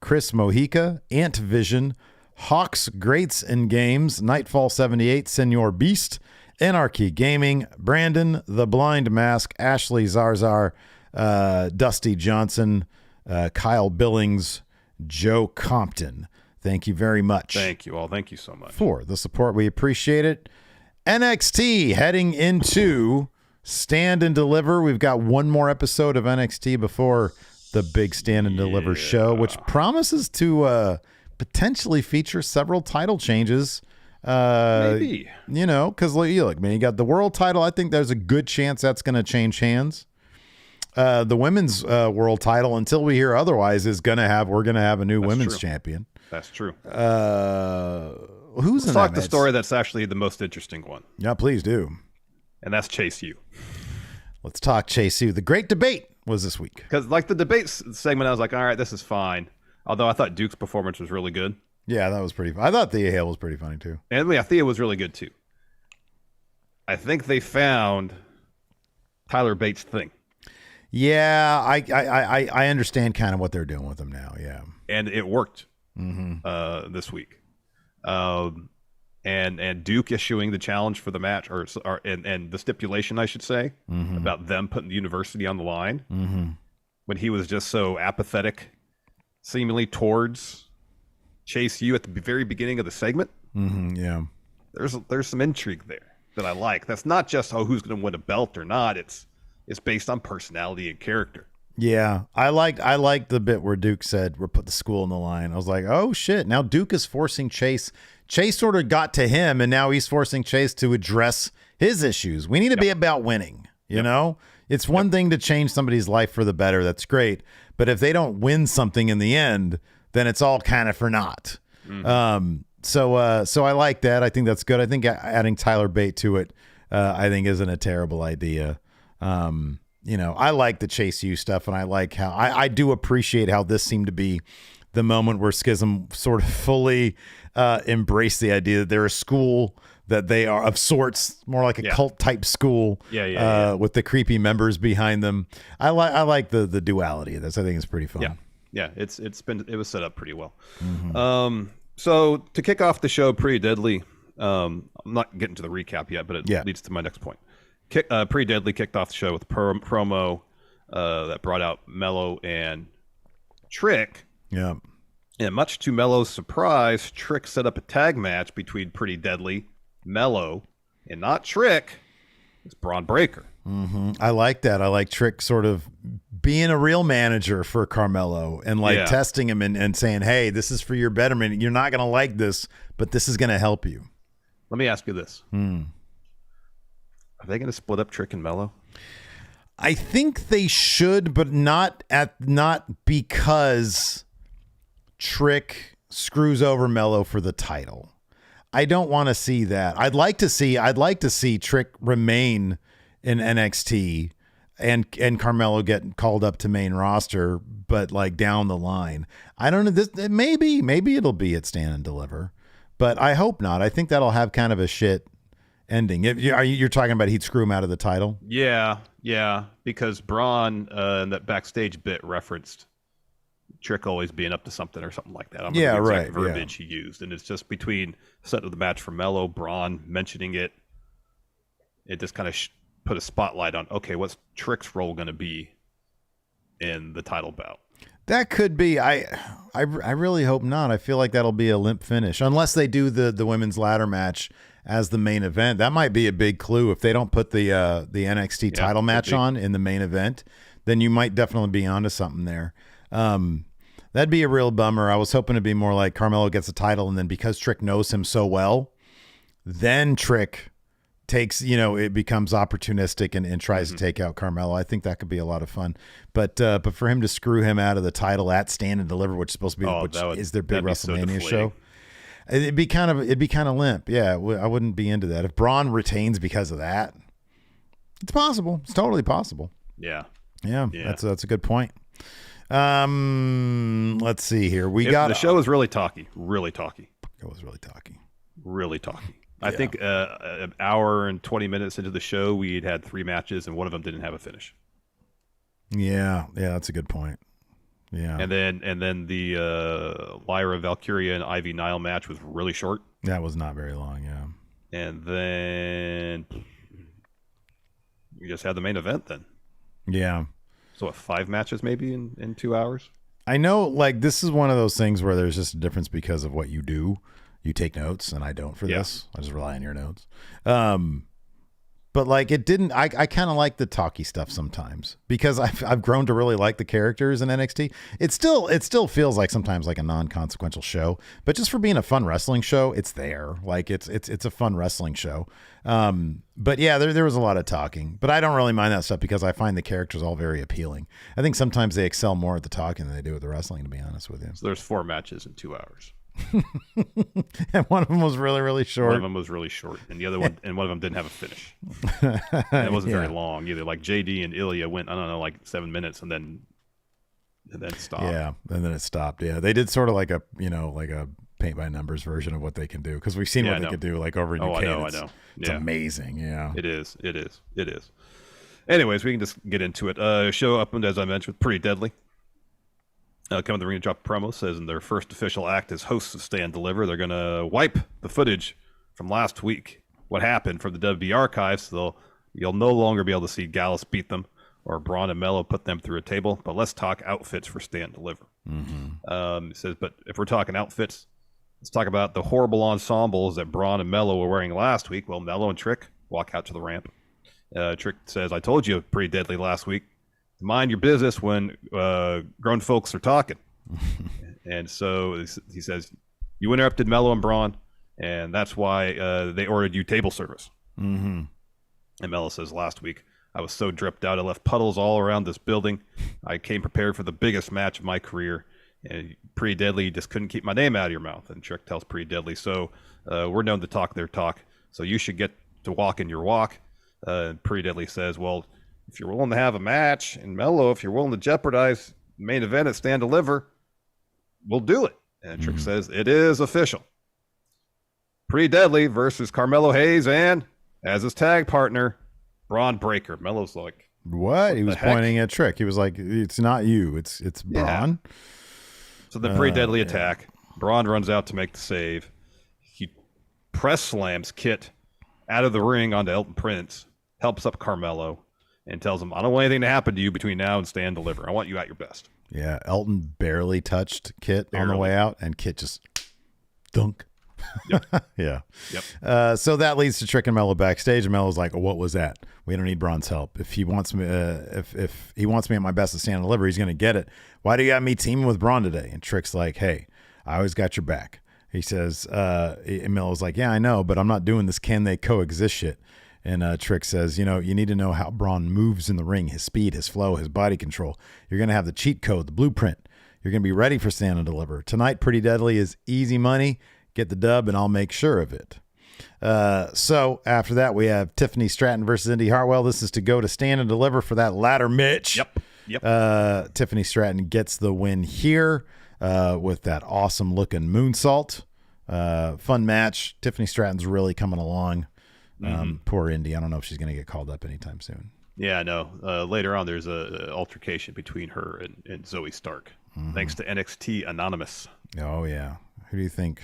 Chris Mojica, Ant Vision, Hawks Greats and Games, Nightfall 78, Senor Beast, Anarchy Gaming, Brandon, The Blind Mask, Ashley Zarzar, Dusty Johnson, Kyle Billings, Joe Compton. Thank you very much. Thank you all. Thank you so much for the support. We appreciate it. NXT heading into Stand and Deliver. We've got one more episode of NXT before the big Stand and Deliver show, which promises to potentially feature several title changes. Maybe. Because look, man, you got the world title. I think there's a good chance that's going to change hands. The women's world title, until we hear otherwise, we're going to have a new women's champion. That's true. Let's talk the story that's actually the most interesting one. Yeah, please do. And that's Chase U. Let's talk Chase U. The great debate was this week. Because like the debate segment, I was like, all right, this is fine. Although I thought Duke's performance was really good. Yeah, that was pretty fun. I thought Thea Hale was pretty funny too. And yeah, Thea was really good too. I think they found Tyler Bates' thing. Yeah, I understand kind of what they're doing with him now. Yeah, and it worked this week. And Duke issuing the challenge for the match, and the stipulation, I should say, about them putting the university on the line when he was just so apathetic, seemingly towards Chase U at the very beginning of the segment. Yeah, there's some intrigue there that I like. That's not just who's going to win a belt or not. It's based on personality and character. Yeah, I liked the bit where Duke said, "We're put the school on the line." I was like, "Oh shit!" Now Duke is forcing Chase. Chase sort of got to him, and now he's forcing Chase to address his issues. We need to be about winning. You know, it's one thing to change somebody's life for the better. That's great, but if they don't win something in the end, then it's all kind of for naught. So I like that. I think that's good. I think adding Tyler Bate to it, I think isn't a terrible idea. I like the Chase U stuff, and I like how I do appreciate how this seemed to be the moment where Schism sort of fully embraced the idea that they're a school, that they are of sorts, more like a cult type school, with the creepy members behind them. I like the duality of this. I think it's pretty fun. Yeah, it was set up pretty well. So to kick off the show, Pretty Deadly. I'm not getting to the recap yet, but it leads to my next point. Pretty Deadly kicked off the show with a promo that brought out Mello and Trick. Yeah. And much to Mello's surprise, Trick set up a tag match between Pretty Deadly, Mello, and not Trick. It's Braun Breaker. I like that. I like Trick sort of being a real manager for Carmelo and testing him and saying, hey, this is for your betterment. You're not going to like this, but this is going to help you. Let me ask you this. Are they going to split up Trick and Mello? I think they should, but not because Trick screws over Mello for the title. I don't want to see that. I'd like to see Trick remain in NXT and Carmelo get called up to main roster, but like down the line. I don't know. This maybe it'll be at Stand and Deliver, but I hope not. I think that'll have kind of a shit ending. You're talking about he'd screw him out of the title? Yeah, because Braun in that backstage bit referenced Trick always being up to something or something like that. I don't know the exact verbiage he used, and it's just between setting of the match for Mello, Braun mentioning it. It just kind of put a spotlight on, okay, what's Trick's role going to be in the title bout? That could be. I really hope not. I feel like that'll be a limp finish unless they do the women's ladder match as the main event. That might be a big clue. If they don't put the NXT title match on in the main event, then you might definitely be onto something there. That'd be a real bummer. I was hoping to be more like Carmelo gets a title, and then because Trick knows him so well, then Trick takes, it becomes opportunistic and tries to take out Carmelo. I think that could be a lot of fun. But for him to screw him out of the title at Stand and Deliver, which is supposed to be is their big WrestleMania show. It'd be kind of limp. Yeah, I wouldn't be into that. If Braun retains because of that, it's possible. It's totally possible. Yeah. That's a good point. Let's see here. The show was really talky. Really talky. It was really talky. Really talky. I think an hour and 20 minutes into the show, we'd had 3 matches, and one of them didn't have a finish. Yeah, that's a good point. Yeah, and then the Lyra Valkyria and Ivy Nile match was really short. That was not very long. Yeah, and then we just had the main event. Then, yeah. So 5 matches maybe in 2 hours. I know, like this is one of those things where there's just a difference because of what you do. You take notes, and I don't for this. I just rely on your notes. But But like it didn't. I kind of like the talky stuff sometimes because I've grown to really like the characters in NXT. It still feels like sometimes like a non-consequential show, but just for being a fun wrestling show, it's there. Like it's a fun wrestling show. But yeah, there was a lot of talking, but I don't really mind that stuff because I find the characters all very appealing. I think sometimes they excel more at the talking than they do at the wrestling, to be honest with you. So there's 4 matches in 2 hours. And one of them was really, really short. One of them was really short, and the other one, and one of them didn't have a finish. And it wasn't very long either. Like JD and Ilja went, I don't know, like 7 minutes, and then stopped. Yeah, and then it stopped. Yeah, they did sort of like a paint by numbers version of what they can do because we've seen what they could do like over in UK. I know. It's amazing. Yeah, it is. Anyways, we can just get into it. Show opened, as I mentioned, with Pretty Deadly. Coming to the ring to drop a promo, says in their first official act as hosts of Stand Deliver, they're going to wipe the footage from last week, what happened from the WWE archives, so you'll no longer be able to see Gallus beat them or Braun and Mello put them through a table, but let's talk outfits for Stand Deliver. It says, but if we're talking outfits, let's talk about the horrible ensembles that Braun and Mello were wearing last week. Well, Mello and Trick walk out to the ramp. Trick says, I told you Pretty Deadly last week. Mind your business when grown folks are talking. And so he says, you interrupted Mello and Braun, and that's why they ordered you table service. And Mello says, last week, I was so dripped out, I left puddles all around this building. I came prepared for the biggest match of my career. And Pretty Deadly just couldn't keep my name out of your mouth. And Trick tells Pretty Deadly, so we're known to talk their talk, so you should get to walk in your walk. And Pretty Deadly says, well, if you're willing to have a match, and Mello, if you're willing to jeopardize the main event at Stand Deliver, we'll do it. And Trick says, it is official. Pretty Deadly versus Carmelo Hayes and, as his tag partner, Braun Breaker. Mello's like, what? He was pointing at Trick. He was like, it's not you, it's Braun. Yeah. So the Pretty Deadly attack. Braun runs out to make the save. He press slams Kit out of the ring onto Elton Prince, helps up Carmelo, and tells him, I don't want anything to happen to you between now and Stand Deliver. I want you at your best. Yeah, Elton barely touched Kit on the way out, and Kit just dunk. Yep. Yeah. Yep. So that leads to Trick and Mello backstage, and Mello's like, what was that? We don't need Braun's help. If he wants me if he wants me at my best to Stand and Deliver, he's going to get it. Why do you got me teaming with Braun today? And Trick's like, hey, I always got your back. He says, and Mello's like, yeah, I know, but I'm not doing this can they coexist shit. And Trick says, you need to know how Braun moves in the ring, his speed, his flow, his body control. You're going to have the cheat code, the blueprint. You're going to be ready for Stand and Deliver. Tonight, Pretty Deadly is easy money. Get the dub, and I'll make sure of it. So after that, we have Tiffany Stratton versus Indy Hartwell. This is to go to Stand and Deliver for that ladder match. Yep. Tiffany Stratton gets the win here with that awesome-looking moonsault. Fun match. Tiffany Stratton's really coming along. Poor Indy. I don't know if she's going to get called up anytime soon. Yeah, I know. Later on, there's a altercation between her and Zoe Stark, thanks to NXT Anonymous. Oh, yeah. Who do you think?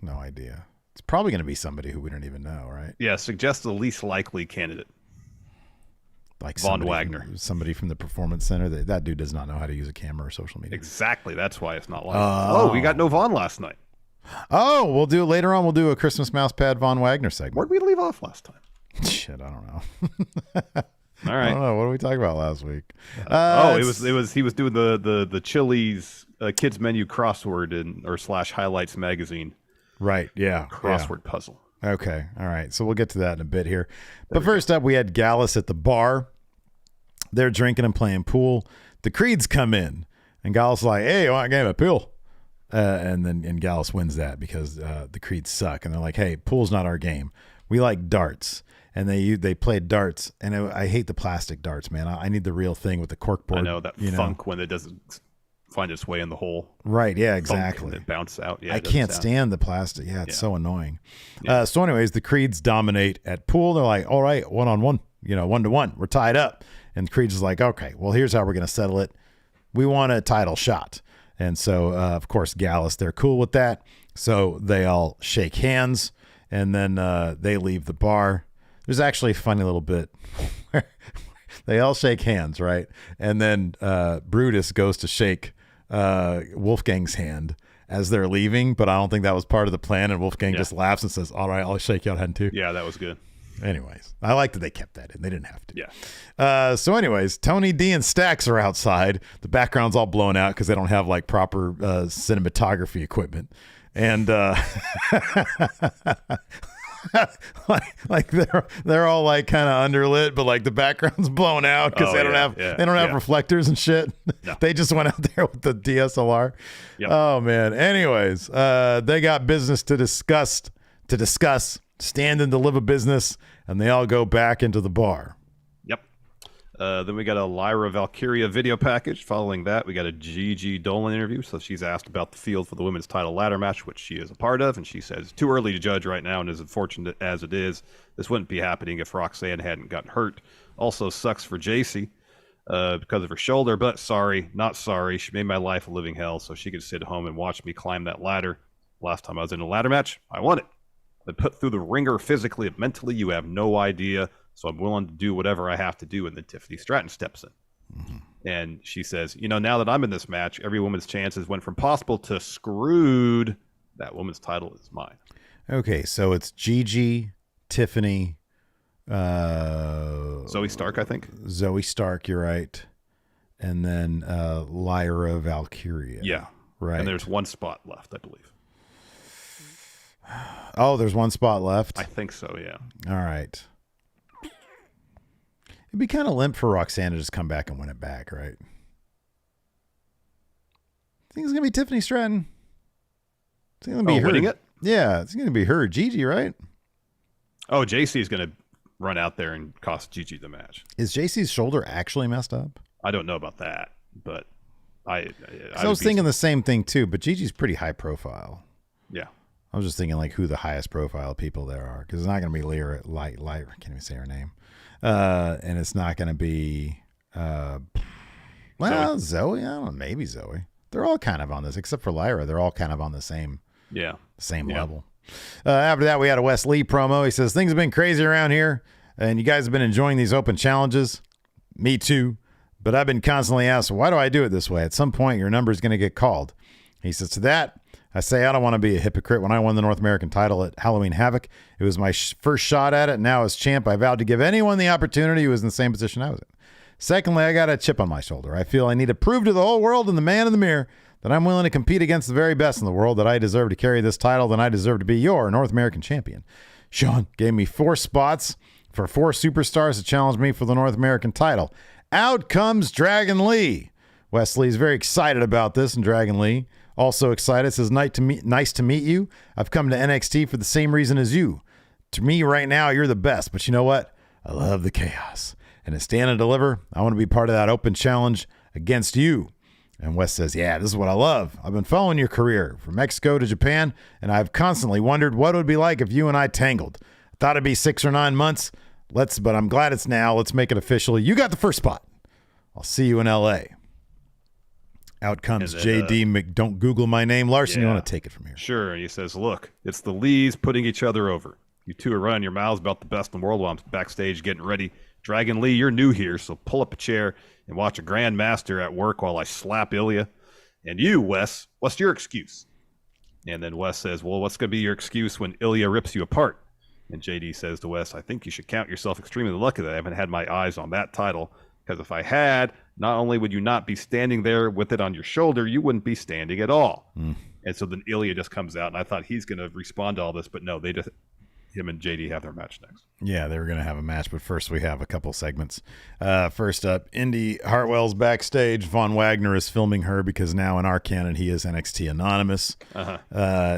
No idea. It's probably going to be somebody who we don't even know, right? Yeah, suggest the least likely candidate. Like Von Wagner. Somebody from the Performance Center. That dude does not know how to use a camera or social media. Exactly. That's why it's not likely. We got no Von last night. Oh, we'll do it later on. We'll do a Christmas Mousepad Von Wagner segment. Where'd we leave off last time? Shit, I don't know. All right. I don't know. What did we talk about last week? He was doing the Chili's kids menu crossword or / highlights magazine. Right. Yeah. Crossword puzzle. Okay. All right. So we'll get to that in a bit here. But first up, we had Gallus at the bar. They're drinking and playing pool. The Creeds come in, and Gallus is like, "Hey, I want a game of pool." And Gallus wins that because the Creeds suck, and they're like, "Hey, pool's not our game. We like darts." And they played darts, and I hate the plastic darts, man. I need the real thing with the corkboard. I know that funk when it doesn't find its way in the hole. Right? Yeah, exactly. And it bounces out. Yeah, I can't stand the plastic. Yeah, it's so annoying. Yeah. So, anyways, the Creeds dominate at pool. They're like, "All right, 1-on-1, 1-to-1. We're tied up." And Creeds is like, "Okay, well, here's how we're going to settle it. We want a title shot." And so, of course, Gallus, they're cool with that. So they all shake hands, and then they leave the bar. There's actually a funny little bit where they all shake hands, right? And then Brutus goes to shake Wolfgang's hand, as they're leaving, but I don't think that was part of the plan. And Wolfgang just laughs and says, all right, I'll shake your hand too. Yeah, that was good. Anyways, I like that they kept that in. They didn't have to. Yeah. So anyways, Tony D and Stax are outside. The background's all blown out because they don't have like proper cinematography equipment. And like they're all like kind of underlit, but like the background's blown out because they don't have reflectors and shit. No. They just went out there with the DSLR. Yep. Oh man. Anyways, they got business to discuss, stand and deliver business, and they all go back into the bar. Yep. Then we got a Lyra Valkyria video package. Following that, we got a Gigi Dolan interview. So she's asked about the field for the women's title ladder match, which she is a part of, and she says too early to judge right now, and as unfortunate as it is, this wouldn't be happening if Roxanne hadn't gotten hurt. Also sucks for JC because of her shoulder, but sorry, not sorry. She made my life a living hell so she could sit home and watch me climb that ladder. Last time I was in a ladder match, I won it. But put through the ringer physically and mentally, you have no idea. So I'm willing to do whatever I have to do. And then Tiffany Stratton steps in. Mm-hmm. And she says, now that I'm in this match, every woman's chances went from possible to screwed. That woman's title is mine. Okay, so it's Gigi, Tiffany, Zoe Stark, I think. Zoe Stark, you're right. And then Lyra Valkyria. Yeah. Right. And there's one spot left, I believe. Oh, there's one spot left? I think so, yeah. All right. It'd be kind of limp for Roxanne to just come back and win it back, right? I think it's going to be Tiffany Stratton. It's going to be her. Winning it? Yeah, it's going to be her. Gigi, right? Oh, JC is going to run out there and cost Gigi the match. Is JC's shoulder actually messed up? I don't know about that, but I was thinking the same thing too, but Gigi's pretty high profile. Yeah. I was just thinking like who the highest profile people there are, because it's not going to be Lyra. I can't even say her name. And it's not going to be, Zoe. I don't know, maybe Zoe. They're all kind of on this, except for Lyra. They're all kind of on the same level. After that, we had a Wes Lee promo. He says, things have been crazy around here, and you guys have been enjoying these open challenges. Me too. But I've been constantly asked, why do I do it this way? At some point, your number is going to get called. He says, to that, I say I don't want to be a hypocrite. When I won the North American title at Halloween Havoc, it was my first shot at it. Now as champ, I vowed to give anyone the opportunity who was in the same position I was in. Secondly, I got a chip on my shoulder. I feel I need to prove to the whole world and the man in the mirror that I'm willing to compete against the very best in the world, that I deserve to carry this title, that I deserve to be your North American champion. Sean gave me 4 spots for 4 superstars to challenge me for the North American title. Out comes Dragon Lee. Wesley's very excited about this, and Dragon Lee also excited. Says, nice to meet you. I've come to NXT for the same reason as you. To me right now, you're the best. But you know what? I love the chaos. And to stand and deliver, I want to be part of that open challenge against you. And Wes says, yeah, this is what I love. I've been following your career from Mexico to Japan, and I've constantly wondered what it would be like if you and I tangled. I thought it'd be 6 or 9 months. But I'm glad it's now. Let's make it official. You got the first spot. I'll see you in L.A. Out comes JD. Don't Google my name. Larson, you want to take it from here? Sure. And he says, look, it's the Lees putting each other over. You two are running your mouths about the best in the world while I'm backstage getting ready. Dragon Lee, you're new here, so pull up a chair and watch a Grandmaster at work while I slap Ilja. And you, Wes, what's your excuse? And then Wes says, well, what's going to be your excuse when Ilja rips you apart? And JD says to Wes, I think you should count yourself extremely lucky that I haven't had my eyes on that title, because if I had, not only would you not be standing there with it on your shoulder, you wouldn't be standing at all. And so then Ilja just comes out, and I thought he's going to respond to all this, but no, him and JD have their match next. Yeah, they were going to have a match, but first we have a couple segments. First up, Indy Hartwell's backstage. Von Wagner is filming her because now in our canon he is NXT Anonymous.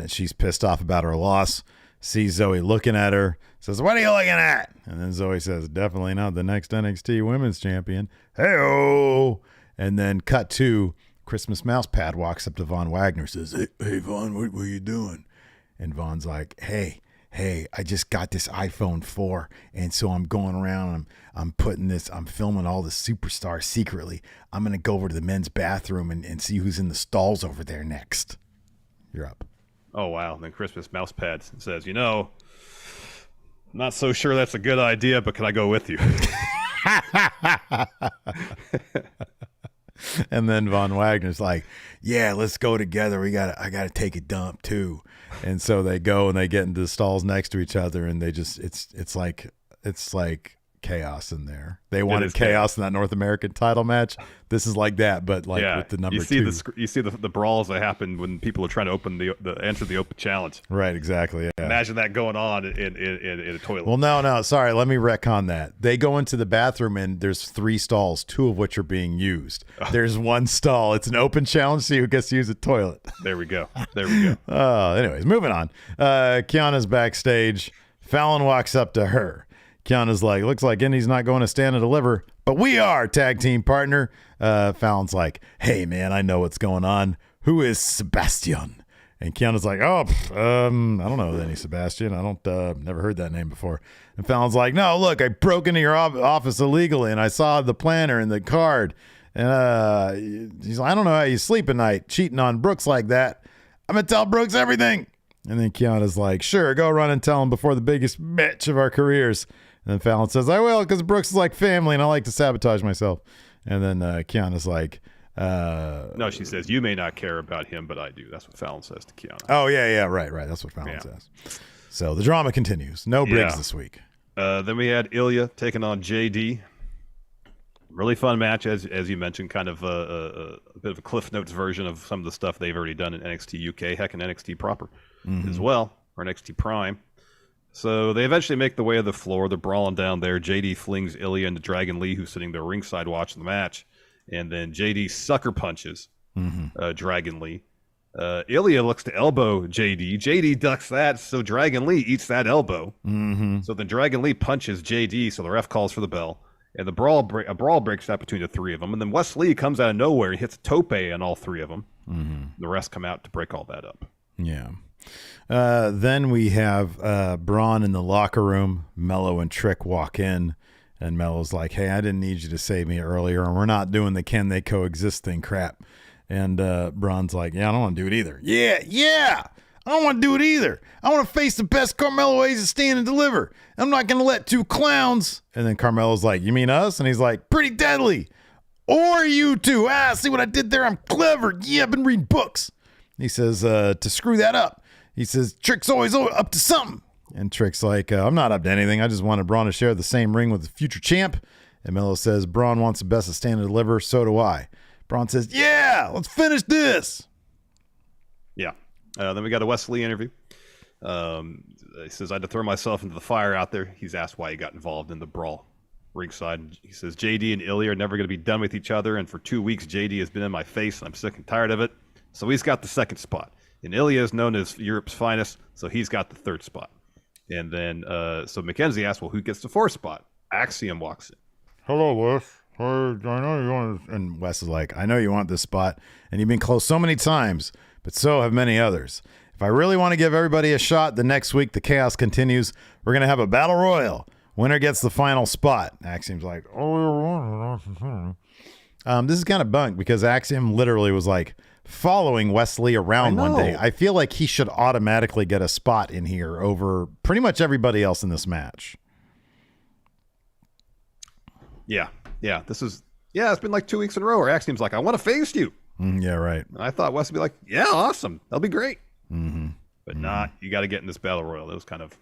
She's pissed off about her loss. Sees Zoe looking at her. Says, what are you looking at? And then Zoe says, definitely not the next NXT Women's Champion. Hey-oh! And then cut to Christmas Mousepad walks up to Von Wagner. Says, hey Von, what are you doing? And Von's like, hey, I just got this iPhone 4, and so I'm going around, I'm filming all the superstars secretly. I'm going to go over to the men's bathroom and see who's in the stalls over there next. You're up. Oh, wow. And then Christmas Mousepad says, I'm not so sure that's a good idea, but can I go with you? And then Von Wagner's like, yeah, let's go together. I gotta take a dump too. And so they go and they get into the stalls next to each other, and they just it's like chaos in there. They wanted chaos in that North American title match. This is like that, but with the number two. You see the brawls that happen when people are trying to open enter the open challenge. Right, exactly. Yeah. Imagine that going on in a toilet. Well, no, sorry. Let me retcon that. They go into the bathroom and there's 3 stalls, 2 of which are being used. There's 1 stall. It's an open challenge, so who gets to use a toilet. There we go. Anyways, moving on. Kiana's backstage. Fallon walks up to her. Kiana's like, looks like Indy's not going to stand and deliver, but we are, tag team partner. Fallon's like, hey, man, I know what's going on. Who is Sebastian? And Kiana's like, I don't know any Sebastian. I don't, never heard that name before. And Fallon's like, no, look, I broke into your office illegally, and I saw the planner and the card. And he's like, I don't know how you sleep at night cheating on Brooks like that. I'm going to tell Brooks everything. And then Kiana's like, sure, go run and tell him before the biggest bitch of our careers. And then Fallon says, I will, because Brooks is like family, and I like to sabotage myself. And then Kiana's like... no, she says, you may not care about him, but I do. That's what Fallon says to Kiana. Oh, yeah, right. That's what Fallon says. So the drama continues. No Briggs this week. Then we had Ilja taking on JD. Really fun match, as you mentioned, kind of a bit of a Cliff Notes version of some of the stuff they've already done in NXT UK, heck, in NXT proper as well, or NXT Prime. So they eventually make the way of the floor. They're brawling down there. JD flings Ilja into Dragon Lee, who's sitting there ringside watching the match. And then JD sucker punches Dragon Lee. Ilja looks to elbow JD. JD ducks that, so Dragon Lee eats that elbow. So then Dragon Lee punches JD, so the ref calls for the bell. And a brawl breaks out between the 3 of them. And then Wes Lee comes out of nowhere and hits a tope on all 3 of them. The refs come out to break all that up. Yeah. Then we have Braun in the locker room. Mello and Trick walk in, and Mello's like, hey, I didn't need you to save me earlier, and we're not doing the can they coexist thing crap. And Braun's like, yeah, I don't want to do it either. Yeah, I don't want to do it either. I want to face the best Carmelo ways to stand and deliver. I'm not going to let 2 clowns. And then Carmelo's like, you mean us? And he's like, pretty deadly. Or you 2. See what I did there? I'm clever. Yeah, I've been reading books. He says, to screw that up, he says, Trick's always up to something. And Trick's like, I'm not up to anything. I just wanted Braun to share the same ring with the future champ. And Mello says, Braun wants the best to stand and deliver. So do I. Braun says, yeah, let's finish this. Yeah. Then we got a Wes Lee interview. He says, I had to throw myself into the fire out there. He's asked why he got involved in the brawl ringside. He says, JD and Ilja are never going to be done with each other. And for 2 weeks, JD has been in my face, and I'm sick and tired of it. So he's got the 2nd spot. And Ilja is known as Europe's finest, so he's got the 3rd spot. And then, so Mackenzie asks, well, who gets the 4th spot? Axiom walks in. Hello, Wes. I know you want this. And Wes is like, I know you want this spot, and you've been close so many times, but so have many others. If I really want to give everybody a shot, the next week the chaos continues. We're going to have a battle royal. Winner gets the final spot. Axiom's like, this is kind of bunk because Axiom literally was like following Wes Lee around one day. I feel like he should automatically get a spot in here over pretty much everybody else in this match. Yeah. It's been like 2 weeks in a row where Axiom's like, I want to face you. Yeah, right. And I thought Wes would be like, yeah, awesome. That'll be great. But not. You got to get in this battle royal. It was kind of,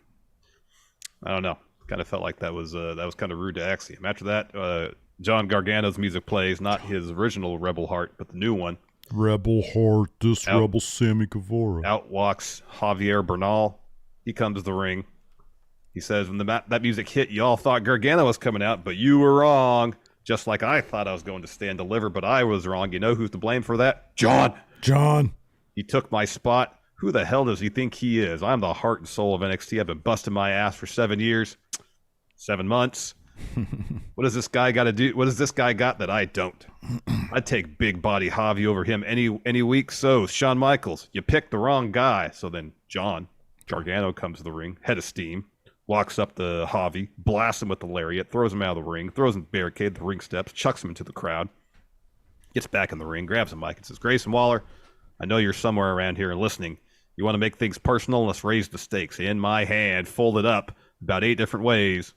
I don't know. Kind of felt like that was kind of rude to Axiom. After that, John Gargano's music plays, not his original Rebel Heart, but the new one. Rebel Heart, Rebel Sammy Guevara. Out walks Javier Bernal. He comes to the ring. He says, when that music hit, you all thought Gargano was coming out, but you were wrong. Just like I thought I was going to stand deliver, but I was wrong. You know who's to blame for that? John. He took my spot. Who the hell does he think he is? I'm the heart and soul of NXT. I've been busting my ass for 7 years. 7 months. What does this guy got to do? What does this guy got that I don't? I'd take big body Javi over him any week. So, Shawn Michaels, you picked the wrong guy. So then John Gargano comes to the ring, head of steam, walks up to Javi, blasts him with the lariat, throws him out of the ring, throws him barricade, the ring steps, chucks him into the crowd, gets back in the ring, grabs a mic and says, Grayson Waller, I know you're somewhere around here listening. You want to make things personal? Let's raise the stakes. In my hand, folded up about 8 different ways.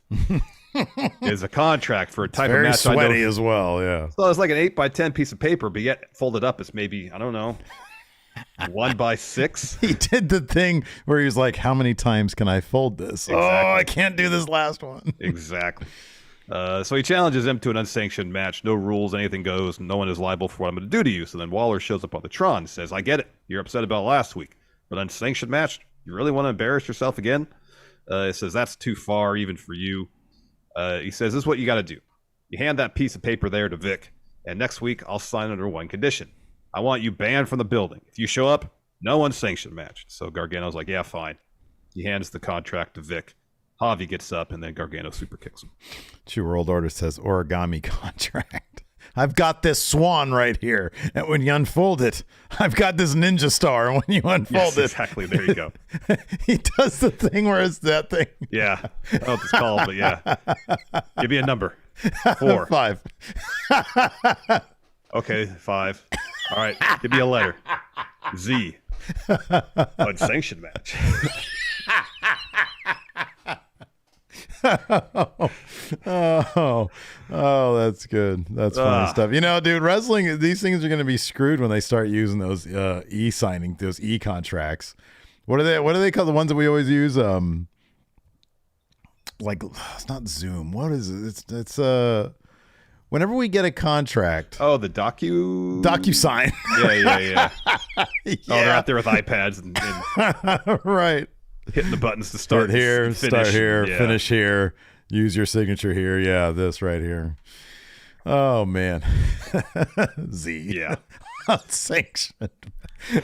is a contract for a type of Very match. sweaty as well, yeah. So it's like an 8x10 piece of paper, but yet folded up it's maybe, I don't know, 1x6. He did the thing where he was like, how many times can I fold this? Exactly. Oh, I can't do this last one. Exactly. So he challenges him to an unsanctioned match. No rules, anything goes. No one is liable for what I'm going to do to you. So then Waller shows up on the Tron and says, I get it. You're upset about last week. But unsanctioned match, you really want to embarrass yourself again? He says, that's too far even for you. He says, this is what you got to do. You hand that piece of paper there to Vic, and next week I'll sign under one condition. I want you banned from the building. If you show up, no unsanctioned match. So Gargano's like, yeah, fine. He hands the contract to Vic. Javi gets up, and then Gargano super kicks him. True World Order says origami contract. I've got this swan right here, and when you unfold it, I've got this ninja star, and when you unfold it... Exactly, there you go. He does the thing where it's that thing. Yeah, I don't know what it's called, but yeah. Give me a number. 4. 5. Okay, 5. All right, give me a letter. Z. Unsanctioned match. oh, that's good. That's funny stuff. You know, dude, wrestling, these things are going to be screwed when they start using those those e-contracts. What do they call the ones that we always use? Like, it's not Zoom. What is it? It's whenever we get a contract. Oh, the DocuSign. Yeah. Oh, they're out there with iPads and right. Hitting the buttons to start here, finish, start here, finish here, use your signature here. Yeah, this right here. Oh man, Z. Yeah, unsanctioned.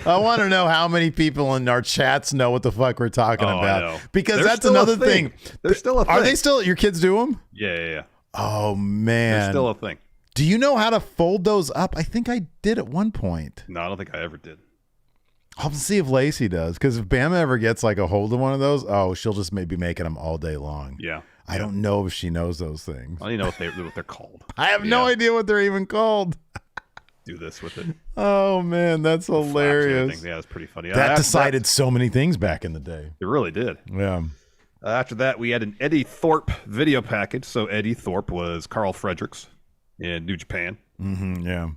I want to know how many people in our chats know what the fuck we're talking about, because There's that's another thing. There's still a thing. Are they still? Your kids do them? Yeah. Oh man, there's still a thing. Do you know how to fold those up? I think I did at one point. No, I don't think I ever did. I'll see if Lacey does, because if Bama ever gets like a hold of one of those, she'll just maybe making them all day long. Yeah. I don't know if she knows those things. I don't even know what they're called. I have no idea what they're even called. Do this with it. Oh man, that's hilarious. Yeah, it's pretty funny. That decided so many things back in the day. It really did. Yeah. After that, we had an Eddie Thorpe video package. So Eddie Thorpe was Carl Fredericks in New Japan. Mm-hmm, yeah.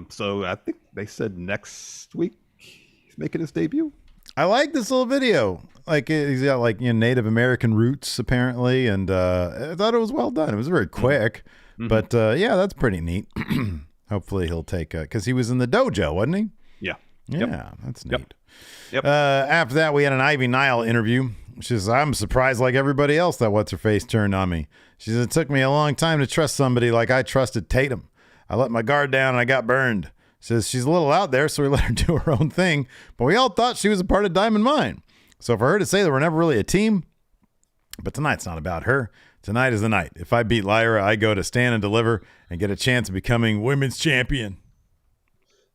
So I think they said next week he's making his debut. I like this little video. Like, he's got like Native American roots apparently, and I thought it was well done. It was very quick, but yeah, that's pretty neat. Hopefully he'll take because he was in the dojo, wasn't he? Yeah. Yeah, that's neat. Yep. After that, we had an Ivy Nile interview. She says, I'm surprised like everybody else that what's-her-face turned on me. She says, it took me a long time to trust somebody like I trusted Tatum. I let my guard down and I got burned. Says she's a little out there, so we let her do her own thing. But we all thought she was a part of Diamond Mine. So for her to say that we're never really a team, but tonight's not about her. Tonight is the night. If I beat Lyra, I go to Stand and Deliver and get a chance of becoming women's champion.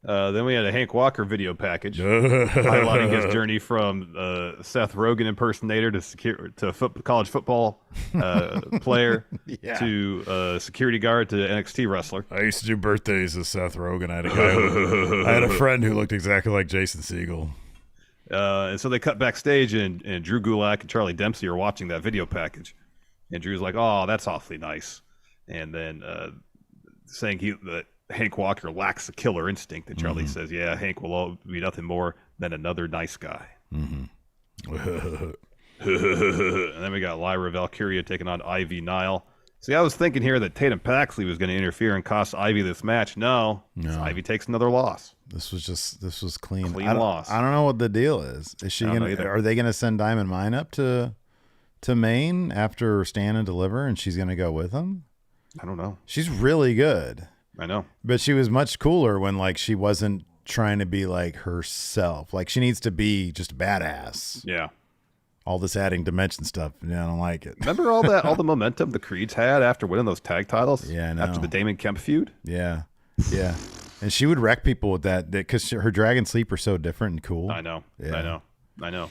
Then we had a Hank Walker video package highlighting his journey from Seth Rogen impersonator to college football player to security guard to NXT wrestler. I used to do birthdays as Seth Rogen. I had a friend who looked exactly like Jason Segel. And so they cut backstage, and Drew Gulak and Charlie Dempsey are watching that video package. And Drew's like, oh, that's awfully nice. And then saying that Hank Walker lacks the killer instinct. And Charlie says, yeah, Hank will be nothing more than another nice guy. Mm-hmm. And then we got Lyra Valkyria taking on Ivy Nile. See, I was thinking here that Tatum Paxley was going to interfere and cost Ivy this match. No. Ivy takes another loss. This was clean. Clean loss. I don't know what the deal is. Is she are they gonna send Diamond Mine up to Maine after Stand and Deliver, and she's gonna go with them? I don't know. She's really good. I know. But she was much cooler when like she wasn't trying to be like herself. Like she needs to be just badass. Yeah. All this adding dimension stuff, I don't like it. Remember all the momentum the Creeds had after winning those tag titles? Yeah, I know. After the Damon Kemp feud? Yeah. And she would wreck people with that because her Dragon Sleep are so different and cool. I know. Yeah. I know.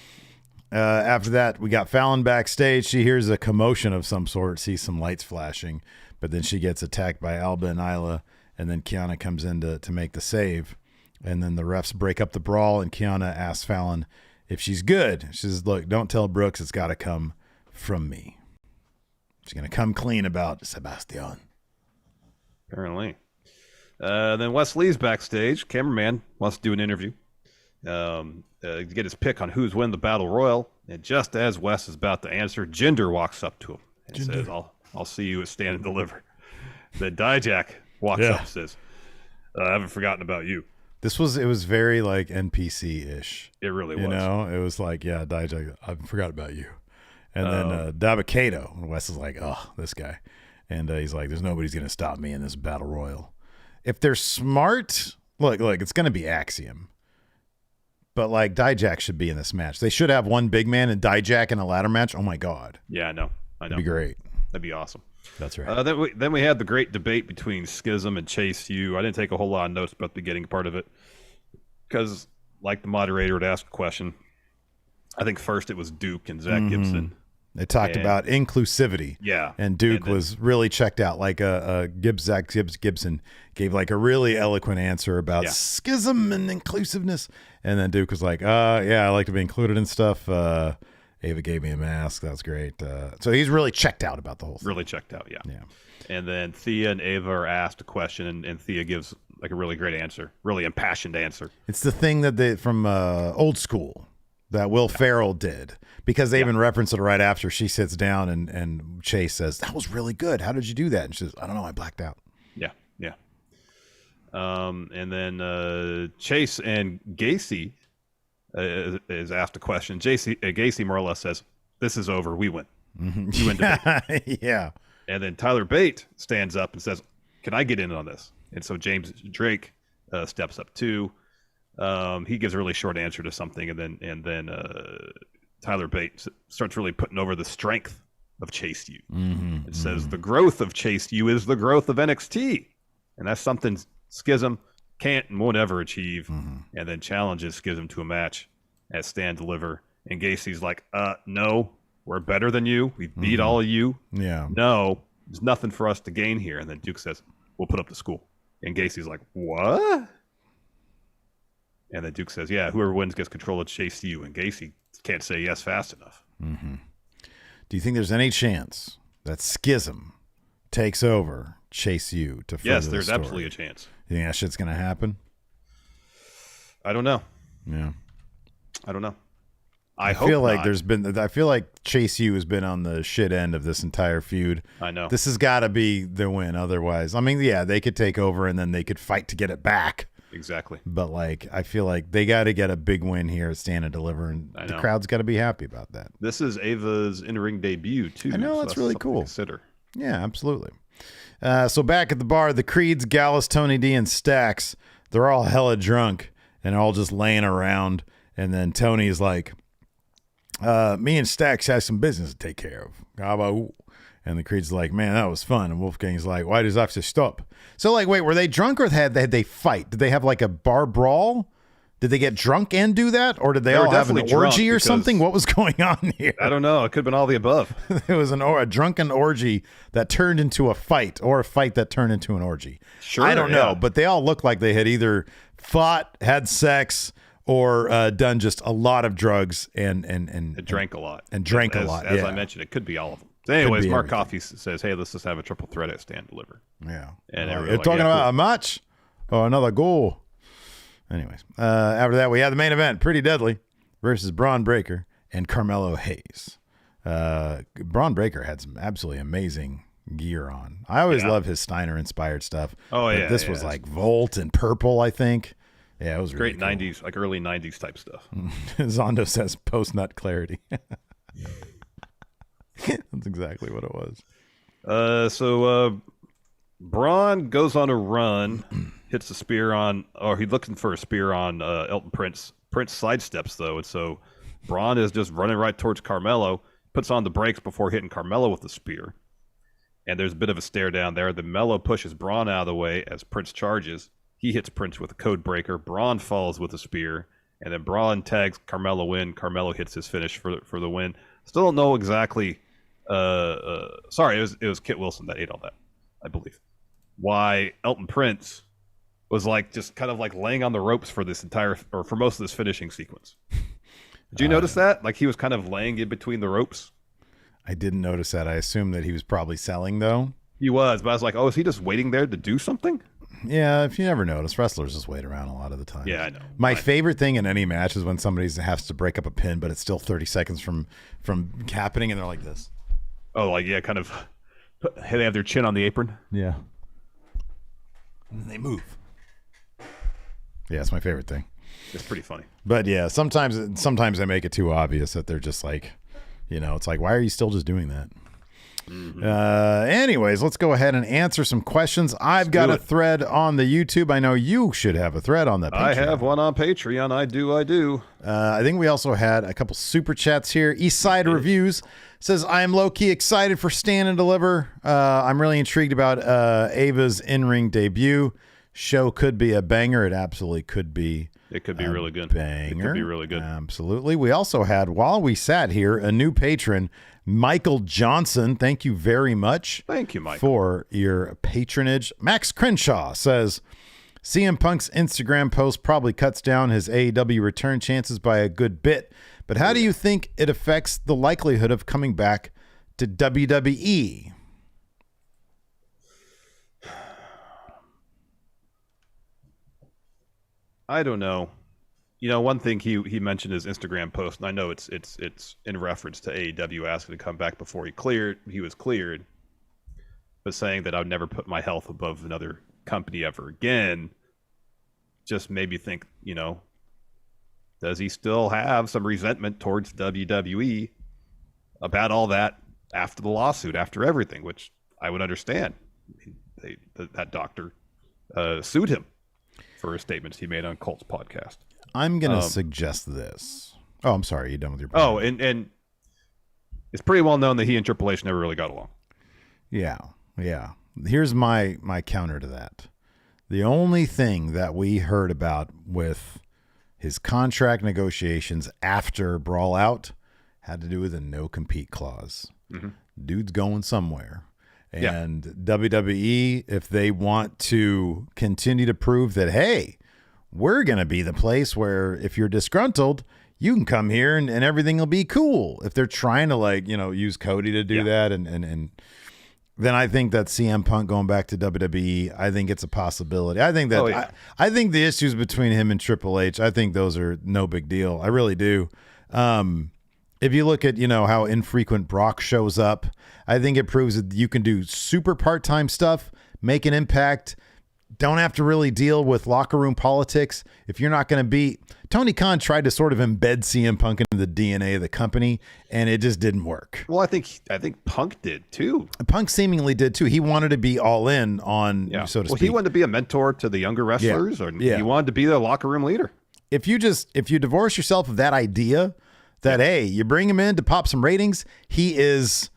After that, we got Fallon backstage. She hears a commotion of some sort, sees some lights flashing, but then she gets attacked by Alba and Isla, and then Kiana comes in to make the save. And then the refs break up the brawl, and Kiana asks Fallon if she's good. She says, look, don't tell Brooks, it's got to come from me. She's going to come clean about Sebastian. Apparently. Then Wes Lee's backstage. Cameraman wants to do an interview. To get his pick on who's win the Battle Royal. And just as Wes is about to answer, Jinder walks up to him and says, I'll see you at Stand and Deliver. Then Dijak walks up and says, I haven't forgotten about you. It was very like NPC-ish. It really was. You know, it was like, yeah, Dijak, I forgot about you. And then Dabba-Kato, and Wes is like, oh, this guy. And he's like, there's nobody's going to stop me in this Battle Royal. If they're smart, look, it's going to be Axiom. But like Dijak should be in this match. They should have one big man and Dijak in a ladder match. Oh my God. Yeah, I know. That'd be great. That'd be awesome. That's right. Then we had the great debate between Schism and Chase U. I didn't take a whole lot of notes about the beginning part of it because, like the moderator would ask a question. I think first it was Duke and Zach Gibson. They talked about inclusivity. Yeah. And Duke was really checked out. Like Zach Gibson gave like a really eloquent answer about schism and inclusiveness. And then Duke was like, yeah, I like to be included in stuff. Ava gave me a mask. That's great. So he's really checked out about the whole thing. Really checked out, yeah. Yeah. And then Thea and Ava are asked a question, and Thea gives like a really great answer, really impassioned answer. It's the thing that they from Old School that Will Ferrell did, because they even reference it right after she sits down and Chase says, that was really good. How did you do that? And she says, I don't know. I blacked out. Yeah. Yeah. And then Chase and Gacy is asked a question. Gacy more or less says, this is over. We win. You win debate. Yeah. And then Tyler Bate stands up and says, can I get in on this? And so James Drake steps up too. He gives a really short answer to something, and then Tyler Bate starts really putting over the strength of Chase U. It says the growth of Chase U is the growth of NXT, and that's something Schism can't and won't ever achieve. And then challenges Schism to a match at Stand Deliver, and Gacy's like, no, we're better than you. We beat all of you. Yeah. No, there's nothing for us to gain here. And then Duke says, we'll put up the school. And Gacy's like, what? And then Duke says, yeah, whoever wins gets control of Chase U. And Gacy can't say yes fast enough. Do you think there's any chance that Schism takes over Chase U to further Yes, there's the story? absolutely a chance. You think that shit's going to happen? I don't know. Yeah. I don't know. I feel like I feel like Chase U has been on the shit end of this entire feud. I know. This has got to be the win. Otherwise, I mean, yeah, they could take over and then they could fight to get it back. Exactly. But like, I feel like they got to get a big win here at Stand and Deliver, and the crowd's got to be happy about that. This is Ava's in-ring debut too. I know, that's really cool. Consider. Yeah, absolutely. So back at the bar, the Creeds, Gallus, Tony D, and Stax, they're all hella drunk and all just laying around. And then Tony's like, me and Stax has some business to take care of. How about? And the Creed's like, man, that was fun. And Wolfgang's like, why does I have to stop? So like, wait, were they drunk or had they fight? Did they have like a bar brawl? Did they get drunk and do that? Or did they all have an orgy or something? What was going on here? I don't know. It could have been all the above. It was a drunken orgy that turned into a fight, or a fight that turned into an orgy. Sure, I don't know, but they all looked like they had either fought, had sex, or done just a lot of drugs and drank a lot. And drank a lot. As I mentioned, it could be all of them. So anyways, Mark Coffey says, hey, let's just have a triple threat at Stand Deliver. Yeah. And you're talking about a match or another goal. Anyways, after that, we had the main event, Pretty Deadly versus Braun Breaker and Carmelo Hayes. Braun Breaker had some absolutely amazing gear on. I always love his Steiner-inspired stuff. Oh, yeah. This was like Volt and purple, I think. Yeah, it was really great cool. 90s, like early 90s type stuff. Zondo says post-nut clarity. That's exactly what it was. So Braun goes on a run, hits a spear on, or he's looking for a spear on Elton Prince. Prince sidesteps, though, and so Braun is just running right towards Carmelo, puts on the brakes before hitting Carmelo with the spear. And there's a bit of a stare down there. Then Melo pushes Braun out of the way as Prince charges. He hits Prince with a code breaker. Braun falls with a spear. And then Braun tags Carmelo in. Carmelo hits his finish for the win. Still don't know exactly. Sorry, it was Kit Wilson that ate all that, I believe. Why Elton Prince was like just kind of like laying on the ropes for this entire, or for most of this finishing sequence. Did you notice that? Like he was kind of laying in between the ropes. I didn't notice that. I assumed that he was probably selling, though. He was, but I was like, oh, is he just waiting there to do something? Yeah, if you never notice, wrestlers just wait around a lot of the time. Yeah, I know. My favorite thing in any match is when somebody has to break up a pin, but it's still 30 seconds from happening, and they're like this. Oh, like, yeah, kind of. They have their chin on the apron. Yeah. And then they move. Yeah, it's my favorite thing. It's pretty funny. But yeah, sometimes they make it too obvious that they're just like, it's like, why are you still just doing that? Mm-hmm. Anyways, let's go ahead and answer some questions. I've got a thread on the YouTube. I know you should have a thread on the Patreon. I have one on Patreon. I do. I think we also had a couple super chats here. Eastside Reviews says, I am low-key excited for Stand and Deliver. I'm really intrigued about Ava's in-ring debut. Show could be a banger. It absolutely could be. It could be really good. Banger. It could be really good. Absolutely. We also had, while we sat here, a new patron, Michael Johnson. Thank you very much. Thank you, Michael, for your patronage. Max Crenshaw says, CM Punk's Instagram post probably cuts down his AEW return chances by a good bit, but how do you think it affects the likelihood of coming back to WWE? I don't know. One thing he mentioned his Instagram post, and I know it's in reference to AEW asking to come back before he was cleared, but saying that I would never put my health above another company ever again, just made me think, does he still have some resentment towards WWE about all that after the lawsuit, after everything, which I would understand. That doctor sued him for statements he made on Colt's podcast. I'm going to suggest this. Oh, I'm sorry. You done with your point? Oh, and it's pretty well known that he and Triple H never really got along. Yeah. Here's my counter to that. The only thing that we heard about with his contract negotiations after Brawl Out had to do with a no-compete clause. Mm-hmm. Dude's going somewhere. And WWE, if they want to continue to prove that, hey, we're going to be the place where if you're disgruntled, you can come here and everything will be cool. If they're trying to use Cody to do that and then I think that CM Punk going back to WWE, I think it's a possibility. I think that I think the issues between him and Triple H, I think those are no big deal. I really do. If you look at, how infrequent Brock shows up, I think it proves that you can do super part-time stuff, make an impact, don't have to really deal with locker room politics. If you're not going to be... Tony Khan tried to sort of embed CM Punk into the DNA of the company, and it just didn't work. Well, I think Punk did, too. Punk seemingly did, too. He wanted to be all in on, so to speak. He wanted to be a mentor to the younger wrestlers, or he wanted to be the locker room leader. If you divorce yourself of that idea that, hey, you bring him in to pop some ratings, he is...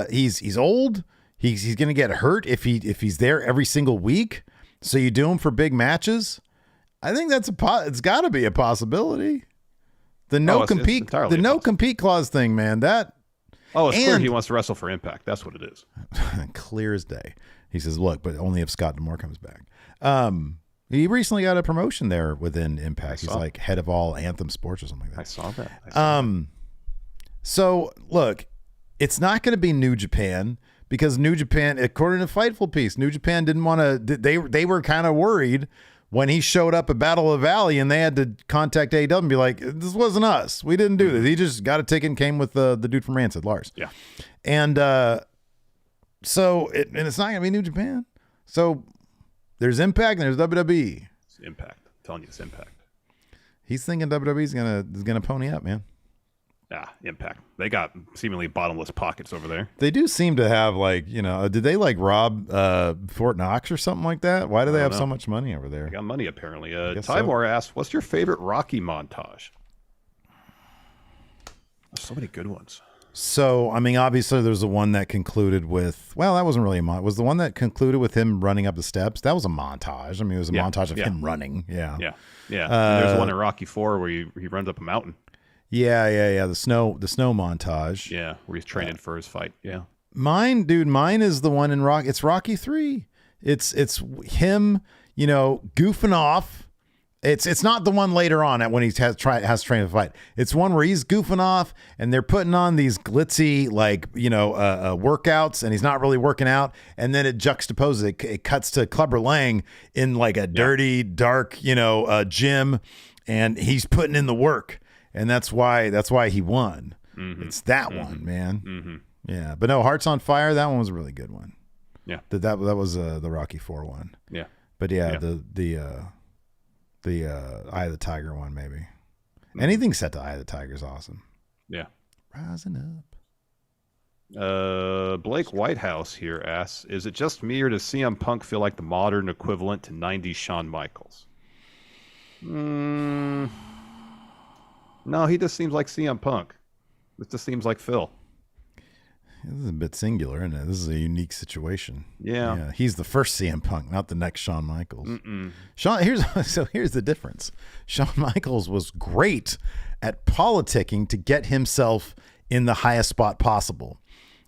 he's old. He's going to get hurt if he's there every single week. So you do him for big matches. I think it's got to be a possibility. The no compete clause thing, man. It's clear he wants to wrestle for Impact. That's what it is. Clear as day. He says, look, but only if Scott D'Amore comes back. He recently got a promotion there within Impact. He's like head of all Anthem Sports or something like that. I saw that. So look, it's not going to be New Japan because New Japan, according to Fightful piece, New Japan didn't want to. They were kind of worried when he showed up at Battle of the Valley, and they had to contact AEW and be like, "This wasn't us. We didn't do this. He just got a ticket and came with the dude from Rancid, Lars." Yeah, and so it's not going to be New Japan. So there's Impact and there's WWE. It's Impact. I'm telling you, it's Impact. He's thinking WWE's gonna pony up, man. Yeah, Impact. They got seemingly bottomless pockets over there. They do seem to have did they rob Fort Knox or something like that? Why do they have so much money over there? They got money apparently. Timor asks, what's your favorite Rocky montage? There's so many good ones. So, I mean, obviously there's the one that concluded with, that wasn't really a montage. Was the one that concluded with him running up the steps? That was a montage. I mean, it was a montage of him running. Yeah. There's one in Rocky 4 where he runs up a mountain. Yeah. The snow montage. Yeah, where he's training for his fight. Yeah. Mine is the one in Rocky. It's Rocky 3. It's him, goofing off It's not the one later on at when he has trained to fight. It's one where he's goofing off and they're putting on these glitzy workouts and he's not really working out. And then it juxtaposes. It cuts to Clubber Lang in like a dirty, dark, gym, and he's putting in the work. And that's why he won. Mm-hmm. It's that one, man. Mm-hmm. Yeah, but no, Hearts on Fire. That one was a really good one. Yeah, that was the Rocky IV one. Yeah, but the Eye of the Tiger one, maybe. Anything set to Eye of the Tiger is awesome. Yeah. Rising up. Blake Whitehouse here asks, is it just me or does CM Punk feel like the modern equivalent to 90s Shawn Michaels? No, he just seems like CM Punk. It just seems like Phil. This is a bit singular, isn't it? This is a unique situation. Yeah. He's the first CM Punk, not the next Shawn Michaels. Here's the difference. Shawn Michaels was great at politicking to get himself in the highest spot possible.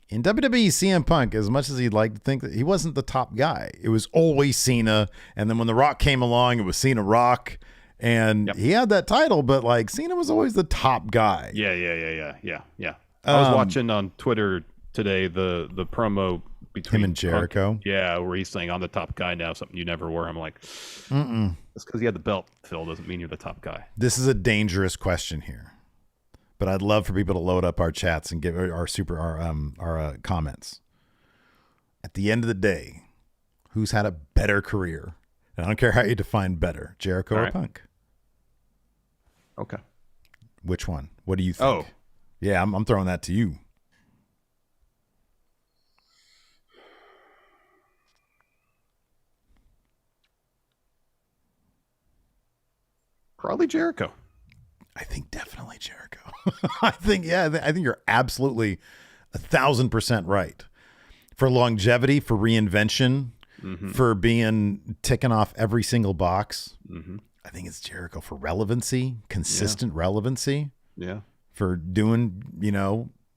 In WWE, CM Punk, as much as he'd like to think that he wasn't the top guy, it was always Cena. And then when The Rock came along, it was Cena Rock. And he had that title, but like Cena was always the top guy. Yeah. I was watching on Twitter today the promo between him and Jericho. Punk, where he's saying I'm the top guy now, something you never were. I'm like, that's because he had the belt, Phil, doesn't mean you're the top guy. This is a dangerous question here, but I'd love for people to load up our chats and give our comments. At the end of the day, who's had a better career? And I don't care how you define better, Jericho or Punk. Okay. Which one? What do you think? Oh, yeah, I'm throwing that to you. Probably Jericho. I think definitely Jericho. I think you're absolutely 1,000% right. For longevity, for reinvention, for being ticking off every single box. I think it's Jericho for relevancy, consistent relevancy. Yeah. For doing,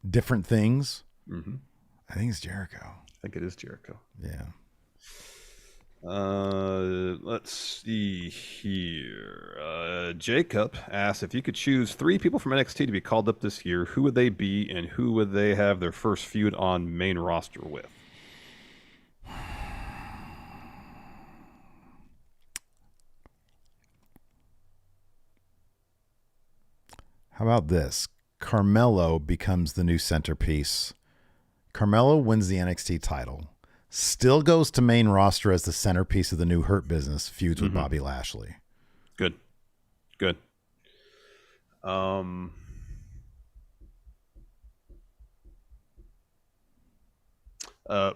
different things. I think it's Jericho. I think it is Jericho. Yeah. Let's see here. Jacob asks, if you could choose 3 people from NXT to be called up this year, who would they be and who would they have their first feud on main roster with? How about this? Carmelo becomes the new centerpiece. Carmelo wins the NXT title. Still goes to main roster as the centerpiece of the new Hurt Business, feuds with Bobby Lashley. Good.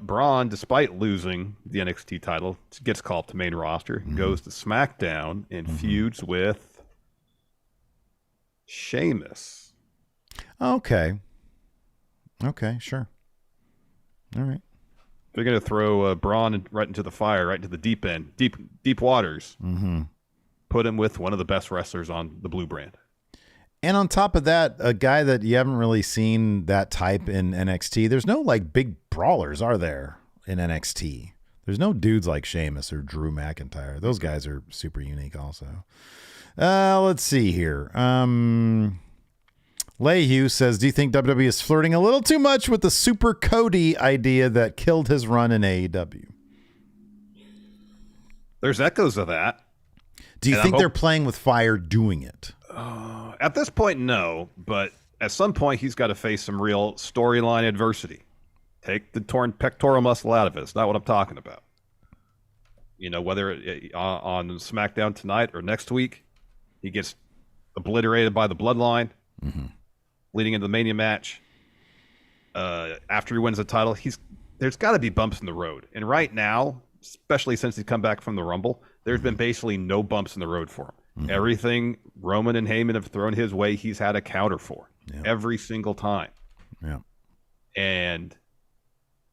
Braun, despite losing the NXT title, gets called to main roster, goes to SmackDown, and feuds with Sheamus. Okay, sure. All right. They're going to throw Braun right into the fire, right into the deep end, deep waters. Put him with one of the best wrestlers on the Blue Brand. And on top of that, a guy that you haven't really seen that type in NXT. There's no like big brawlers, are there, in NXT? There's no dudes like Sheamus or Drew McIntyre. Those guys are super unique also. Let's see here. Lehue says, do you think WWE is flirting a little too much with the Super Cody idea that killed his run in AEW? There's echoes of that. Do you think they're playing with fire doing it? At this point, no. But at some point, he's got to face some real storyline adversity. Take the torn pectoral muscle out of it. It's not what I'm talking about. Whether on SmackDown tonight or next week, he gets obliterated by the Bloodline. Leading into the Mania match, after he wins the title, there's got to be bumps in the road. And right now, especially since he's come back from the Rumble, there's been basically no bumps in the road for him. Everything Roman and Heyman have thrown his way, he's had a counter for every single time. Yeah. And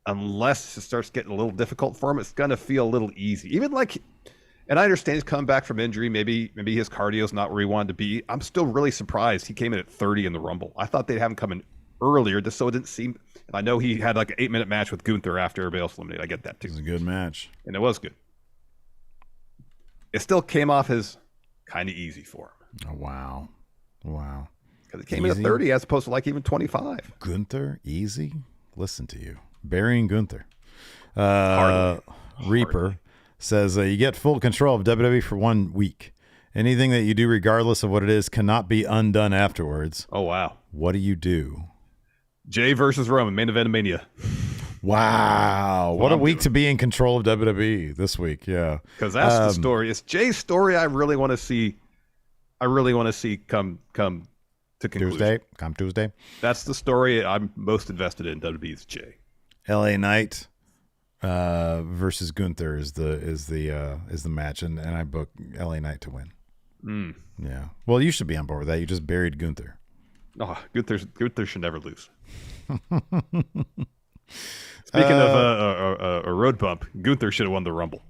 unless it starts getting a little difficult for him, it's going to feel a little easy. Even like, and I understand he's come back from injury. Maybe his cardio's not where he wanted to be. I'm still really surprised he came in at 30 in the Rumble. I thought they'd have him come in earlier just so it didn't seem. And I know he had like an 8-minute match with Gunther after everybody else eliminated. I get that too. It was a good match. And it was good. It still came off as kind of easy for him. Oh, wow. Because it came in at 30 as opposed to like even 25. Gunther, easy. Listen to you. Burying Gunther. Reaper says, you get full control of WWE for 1 week. Anything that you do, regardless of what it is, cannot be undone afterwards. Oh, wow. What do you do? Jay versus Roman, main event of Mania. Wow. What a week to be in control of WWE this week. Yeah. Because that's the story. It's Jay's story I really want to see. Come to conclusion. Tuesday. That's the story I'm most invested in. WWE's Jay. LA Knight versus Gunther is the match, and I book LA Knight to win. Yeah. Well, you should be on board with that. You just buried Gunther. Oh, Gunther should never lose. Speaking of a road bump, Gunther should have won the Rumble.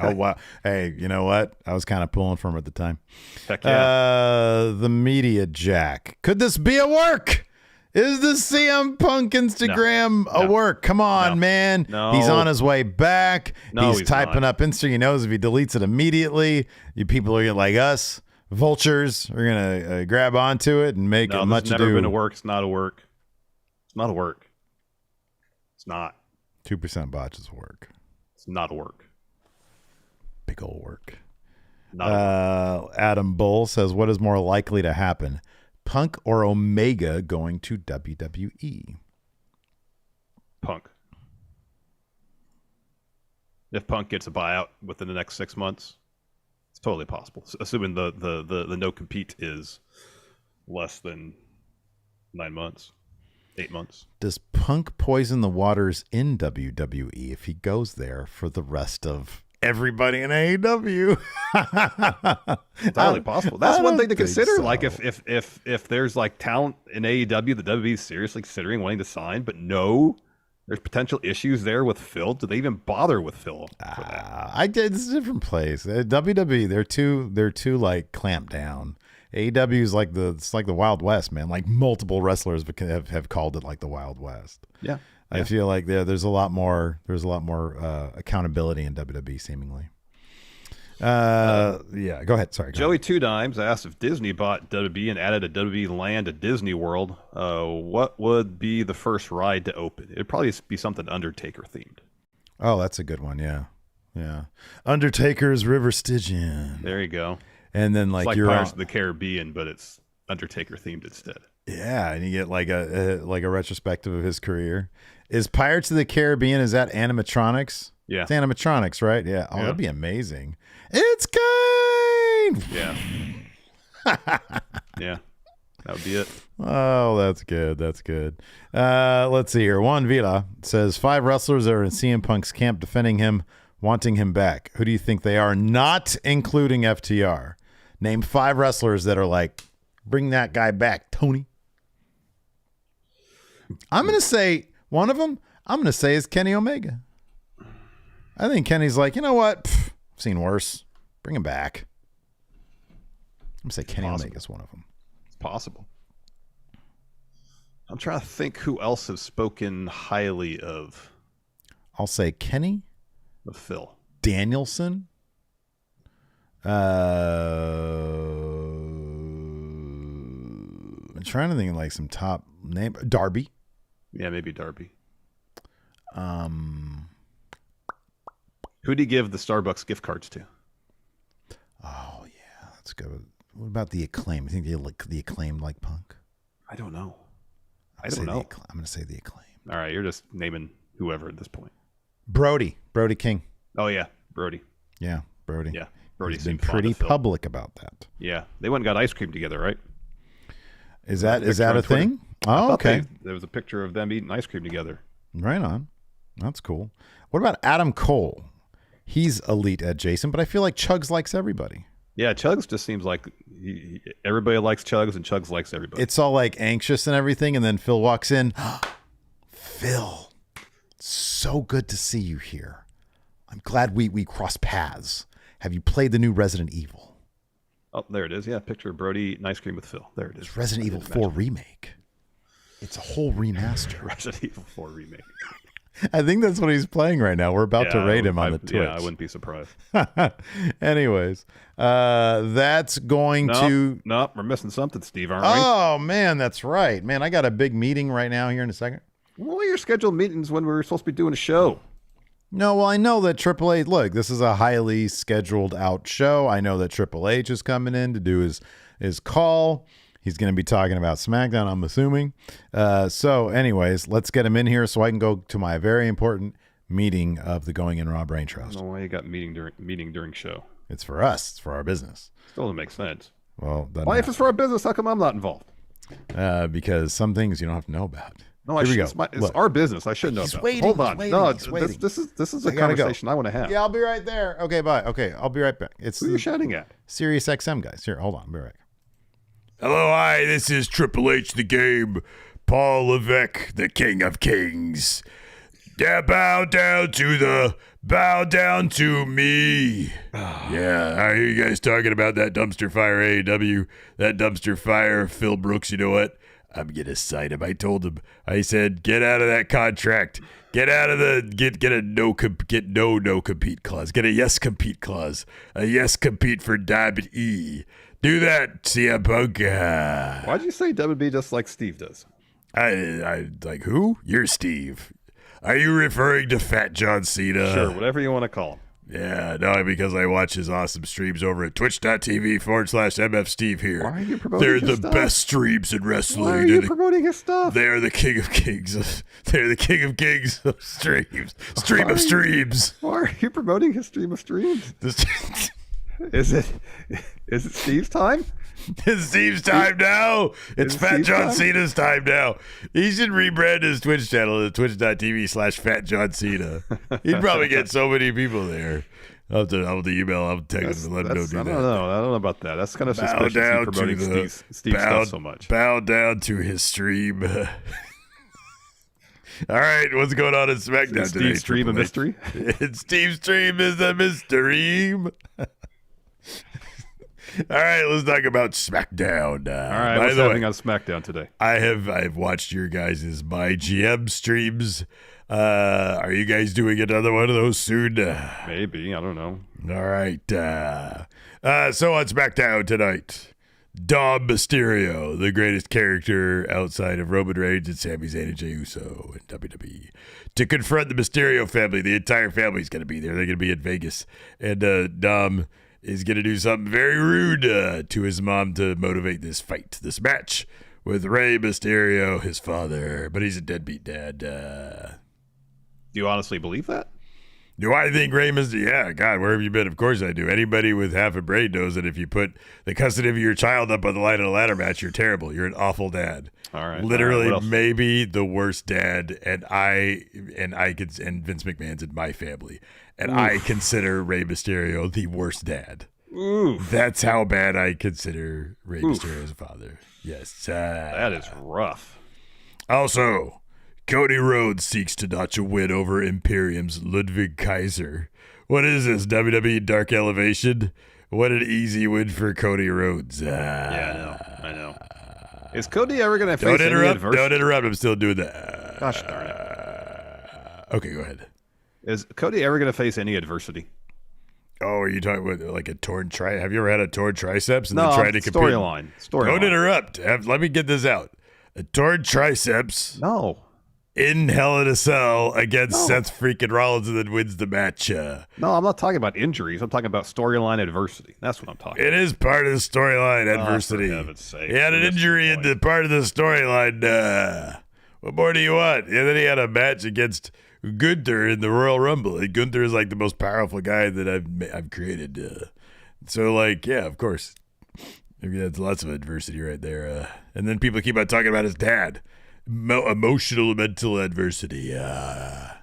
Oh, wow. Hey, you know what? I was kind of pulling for him at the time. Heck yeah. The Media Jack. Could this be a work? Is the CM Punk Instagram a work? Come on, man. No. He's on his way back. He's typing not. up Insta. He knows if he deletes it immediately, you people are like us, vultures, are going to grab onto it and make it much ado. It's never been a work. It's not a work. It's not a work. It's not. 2% botches work. It's not a work. Big old work. Not Adam Bull says, what is more likely to happen? Punk or Omega going to WWE? Punk. If Punk gets a buyout within the next 6 months, it's totally possible. Assuming the no compete is less than 9 months, 8 months. Does Punk poison the waters in WWE if he goes there for the rest of everybody in AEW? It's totally possible. That's one thing to consider. So. Like if there's like talent in AEW that WWE is seriously considering wanting to sign, but no, there's potential issues there with Phil. Do they even bother with Phil for that? It's a different place. WWE, they're too like clamped down. AEW is like the Wild West, man. Like multiple wrestlers have called it like the Wild West. Yeah. I feel like there's a lot more accountability in WWE seemingly. Yeah, go ahead. Sorry. Joey Two Dimes asked if Disney bought WWE and added a WWE land to Disney World, what would be the first ride to open? It'd probably be something Undertaker themed. Oh, that's a good one. Yeah. Undertaker's River Stygian. There you go. And then it's like you're Pirates of the Caribbean, but it's Undertaker themed instead. Yeah, and you get like a retrospective of his career. Is Pirates of the Caribbean, is that animatronics? Yeah. It's animatronics, right? Yeah. Oh, that'd be amazing. It's Kane! Yeah. Yeah. That would be it. Oh, that's good. That's good. Let's see here. Juan Vila says 5 wrestlers are in CM Punk's camp defending him, wanting him back. Who do you think they are? Not including FTR. Name 5 wrestlers that are like, bring that guy back, Tony. I'm going to say one of them, I'm going to say is Kenny Omega. I think Kenny's like, you know what? I've seen worse. Bring him back. I'm going to say Kenny Omega is one of them. It's possible. I'm trying to think who else has spoken highly of. I'll say Kenny. Of Phil. Danielson. I'm trying to think of like some top name. Darby. Yeah, maybe Darby. Who do you give the Starbucks gift cards to? Oh yeah, that's good. What about the Acclaim? You think the Acclaim like Punk? I don't know. I'm going to say the Acclaim. All right, you're just naming whoever at this point. Brody King. Oh yeah, Brody. Yeah, Brody. Yeah, Brody's been pretty public about that. Yeah, they went and got ice cream together, right? Is that a thing? Oh, okay. There was a picture of them eating ice cream together. Right on. That's cool. What about Adam Cole? He's elite adjacent, but I feel like Chugs likes everybody. Yeah, Chugs just seems like everybody likes Chugs, and Chugs likes everybody. It's all like anxious and everything, and then Phil walks in. Phil, so good to see you here. I'm glad we crossed paths. Have you played the new Resident Evil? Oh, there it is. Yeah, picture of Brody eating ice cream with Phil. There it is. It's Resident Evil 4 remake. It's a whole remaster. Resident Evil 4 remake. I think that's what he's playing right now. We're about to rate him on the Twitch. Yeah, I wouldn't be surprised. Anyways, that's going to... Nope, we're missing something, Steve, aren't we? Oh, man, that's right. Man, I got a big meeting right now here in a second. Well, your scheduled meetings when we were supposed to be doing a show. No, well, I know that Triple H, look, this is a highly scheduled out show. I know that Triple H is coming in to do his call. He's going to be talking about SmackDown, I'm assuming. So anyways, let's get him in here so I can go to my very important meeting of the Going In Raw Brain Trust. I don't know why you got meeting during show. It's for us. It's for our business. Still doesn't make sense. Well, why, if it's for our business, how come I'm not involved? Because some things you don't have to know about. No, it's our business. I should know about. Waiting, Hold on. No, waiting. This is a conversation I want to have. Yeah, I'll be right there. Okay, bye. Okay, I'll be right back. Who are you shouting at? Sirius XM guys. Here, hold on. I'll be right back. Hello, hi, this is Triple H the Game, Paul Levesque, the King of Kings. Yeah, bow down to me. Yeah, I hear you guys talking about that dumpster fire AEW, that dumpster fire Phil Brooks. You know what? I'm gonna sign him. I told him. I said, get out of that contract. Get out of the get a no compete clause. Get a yes compete clause. A yes compete for WWE. Do that, CM Punk. Why'd you say WB just like Steve does? I like who? You're Steve. Are you referring to Fat John Cena? Sure, whatever you want to call him. Yeah, no, because I watch his awesome streams over at twitch.tv/MF Steve here. Why are you promoting They're his the stuff? best streams in wrestling. Why are you promoting his stuff? They're the king of kings. They're the king of kings of streams. Stream of streams. Why are you promoting his stream of streams? Is it Steve's time? It's Steve's time now. It's Fat John time? Cena's time now. He should rebrand his Twitch channel to twitch.tv/Fat John Cena. He'd probably get so many people there. I'll have to email, I'll text him and let him know do that. I don't know about that. That's kind of suspicious. Bow down promoting Steve's stuff so much. Bow down to his stream. All right, what's going on in SmackDown today? Steve's stream a mystery? Steve's stream is a mystery. All right, let's talk about SmackDown. All right, what's happening on SmackDown today? I've watched your guys' My GM streams. Are you guys doing another one of those soon? Maybe, I don't know. All right. So on SmackDown tonight, Dom Mysterio, the greatest character outside of Roman Reigns and Sami Zayn and Jey Uso in WWE, to confront the Mysterio family. The entire family's going to be there. They're going to be in Vegas. And Dom is going to do something very rude to his mom to motivate this fight, this match with Rey Mysterio, his father. But he's a deadbeat dad. Do you honestly believe that? Do I think Rey Mysterio? Yeah, God, where have you been? Of course I do. Anybody with half a brain knows that if you put the custody of your child up on the line in a ladder match, you're terrible. You're an awful dad. All right. Literally, all right, maybe the worst dad, and Vince McMahon's in my family, and I consider Rey Mysterio the worst dad. Oof. That's how bad I consider Rey Mysterio as a father. Yes. That is rough. Also, Cody Rhodes seeks to notch a win over Imperium's Ludwig Kaiser. What is this, WWE Dark Elevation? What an easy win for Cody Rhodes. Yeah, I know. Is Cody ever going to face any adversity? Don't interrupt. I'm still doing that. Gosh darn it. Okay, go ahead. Is Cody ever going to face any adversity? Oh, are you talking about like a torn tricep? Have you ever had a torn triceps and no, then tried to compete? Storyline. Don't interrupt. Let me get this out. A torn triceps. No. In Hell in a Cell against Seth freaking Rollins and then wins the match. No, I'm not talking about injuries. I'm talking about storyline adversity. That's what I'm talking about. It is part of the storyline adversity. For heaven's sake. He had an injury in the part of the storyline. What more do you want? And then he had a match against Gunther in the Royal Rumble. And Gunther is like the most powerful guy that I've created. So like, yeah, of course. Maybe that's lots of adversity right there. And then people keep on talking about his dad. Emotional, mental adversity. What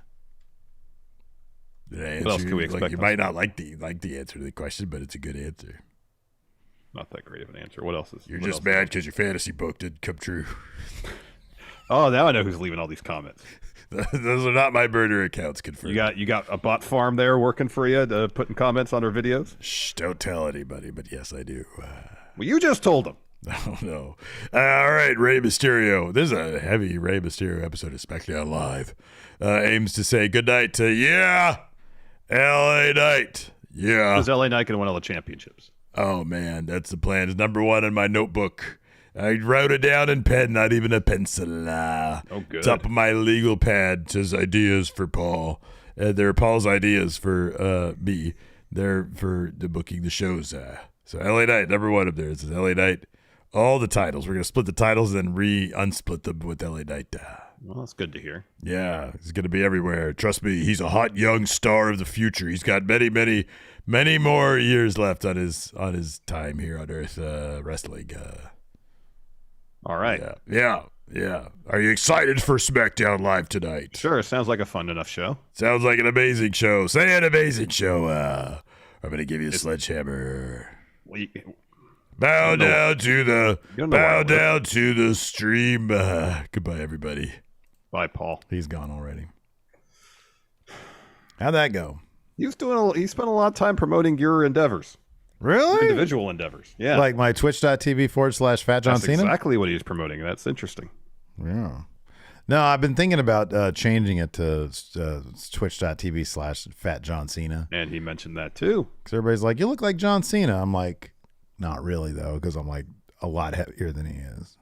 else can we expect? Like, you might not like the answer to the question, but it's a good answer. Not that great of an answer. What else is? You're just mad because your fantasy book didn't come true. Oh, now I know who's leaving all these comments. Those are not my burner accounts, confirmed. You got a bot farm there working for you, putting comments on our videos? Shh, don't tell anybody, but yes, I do. Well, you just told them. Oh, no. All right, Rey Mysterio. This is a heavy Rey Mysterio episode of SmackDown Live. Aims to say good night to, LA Knight. Yeah. Is LA Knight going to win all the championships? Oh, man, that's the plan. It's number one in my notebook. I wrote it down in pen, not even a pencil. Oh, good. Top of my legal pad says ideas for Paul. They're Paul's ideas for me. They're for the booking the shows. So LA Knight, number one up there. It says LA Knight. All the titles. We're going to split the titles and unsplit them with LA Knight. Well, that's good to hear. Yeah, he's going to be everywhere. Trust me, he's a hot young star of the future. He's got many, many, many more years left on his time here on Earth wrestling. All right. Yeah. Are you excited for SmackDown Live tonight? Sure. Sounds like a fun enough show. Sounds like an amazing show. Say an amazing show. I'm going to give you a sledgehammer. Bow down to the stream. Goodbye, everybody. Bye, Paul. He's gone already. How'd that go? He spent a lot of time promoting your endeavors. Really? Individual endeavors. Yeah. Like my twitch.tv/Fat John Cena? That's exactly what he was promoting. That's interesting. Yeah. No, I've been thinking about changing it to twitch.tv/Fat John Cena. And he mentioned that too. Because everybody's like, you look like John Cena. I'm like, not really, though, because I'm like a lot heavier than he is.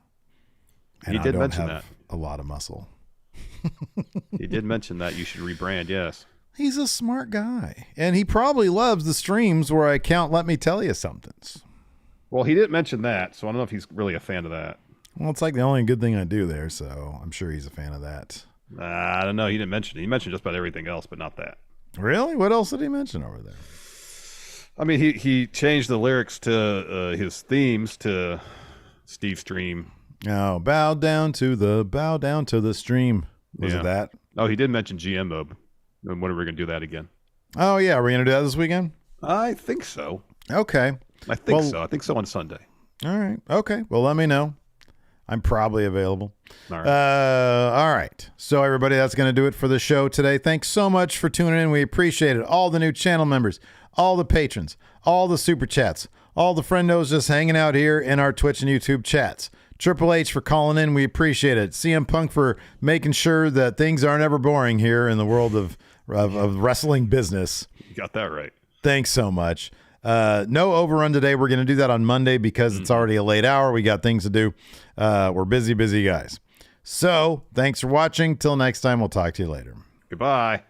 And he did mention have that. A lot of muscle. He did mention that you should rebrand, yes. He's a smart guy. And he probably loves the streams where I count let me tell you somethings. Well, he didn't mention that, so I don't know if he's really a fan of that. Well, it's like the only good thing I do there, so I'm sure he's a fan of that. I don't know. He didn't mention it. He mentioned just about everything else, but not that. Really? What else did he mention over there? I mean, he changed the lyrics to his themes to Steve Stream. Oh, bow down to the stream. Was it that? Oh, he did mention GM mode. And when are we going to do that again? Oh, yeah. Are we going to do that this weekend? I think so. Okay. I think so on Sunday. All right. Okay. Well, let me know. I'm probably available. All right. All right. So, everybody, that's going to do it for the show today. Thanks so much for tuning in. We appreciate it. All the new channel members, all the patrons, all the super chats, all the friendos just hanging out here in our Twitch and YouTube chats. Triple H for calling in. We appreciate it. CM Punk for making sure that things aren't ever boring here in the world of wrestling business. You got that right. Thanks so much. No overrun today. We're going to do that on Monday because it's already a late hour. We got things to do. We're busy guys. So thanks for watching. Till next time, we'll talk to you later. Goodbye.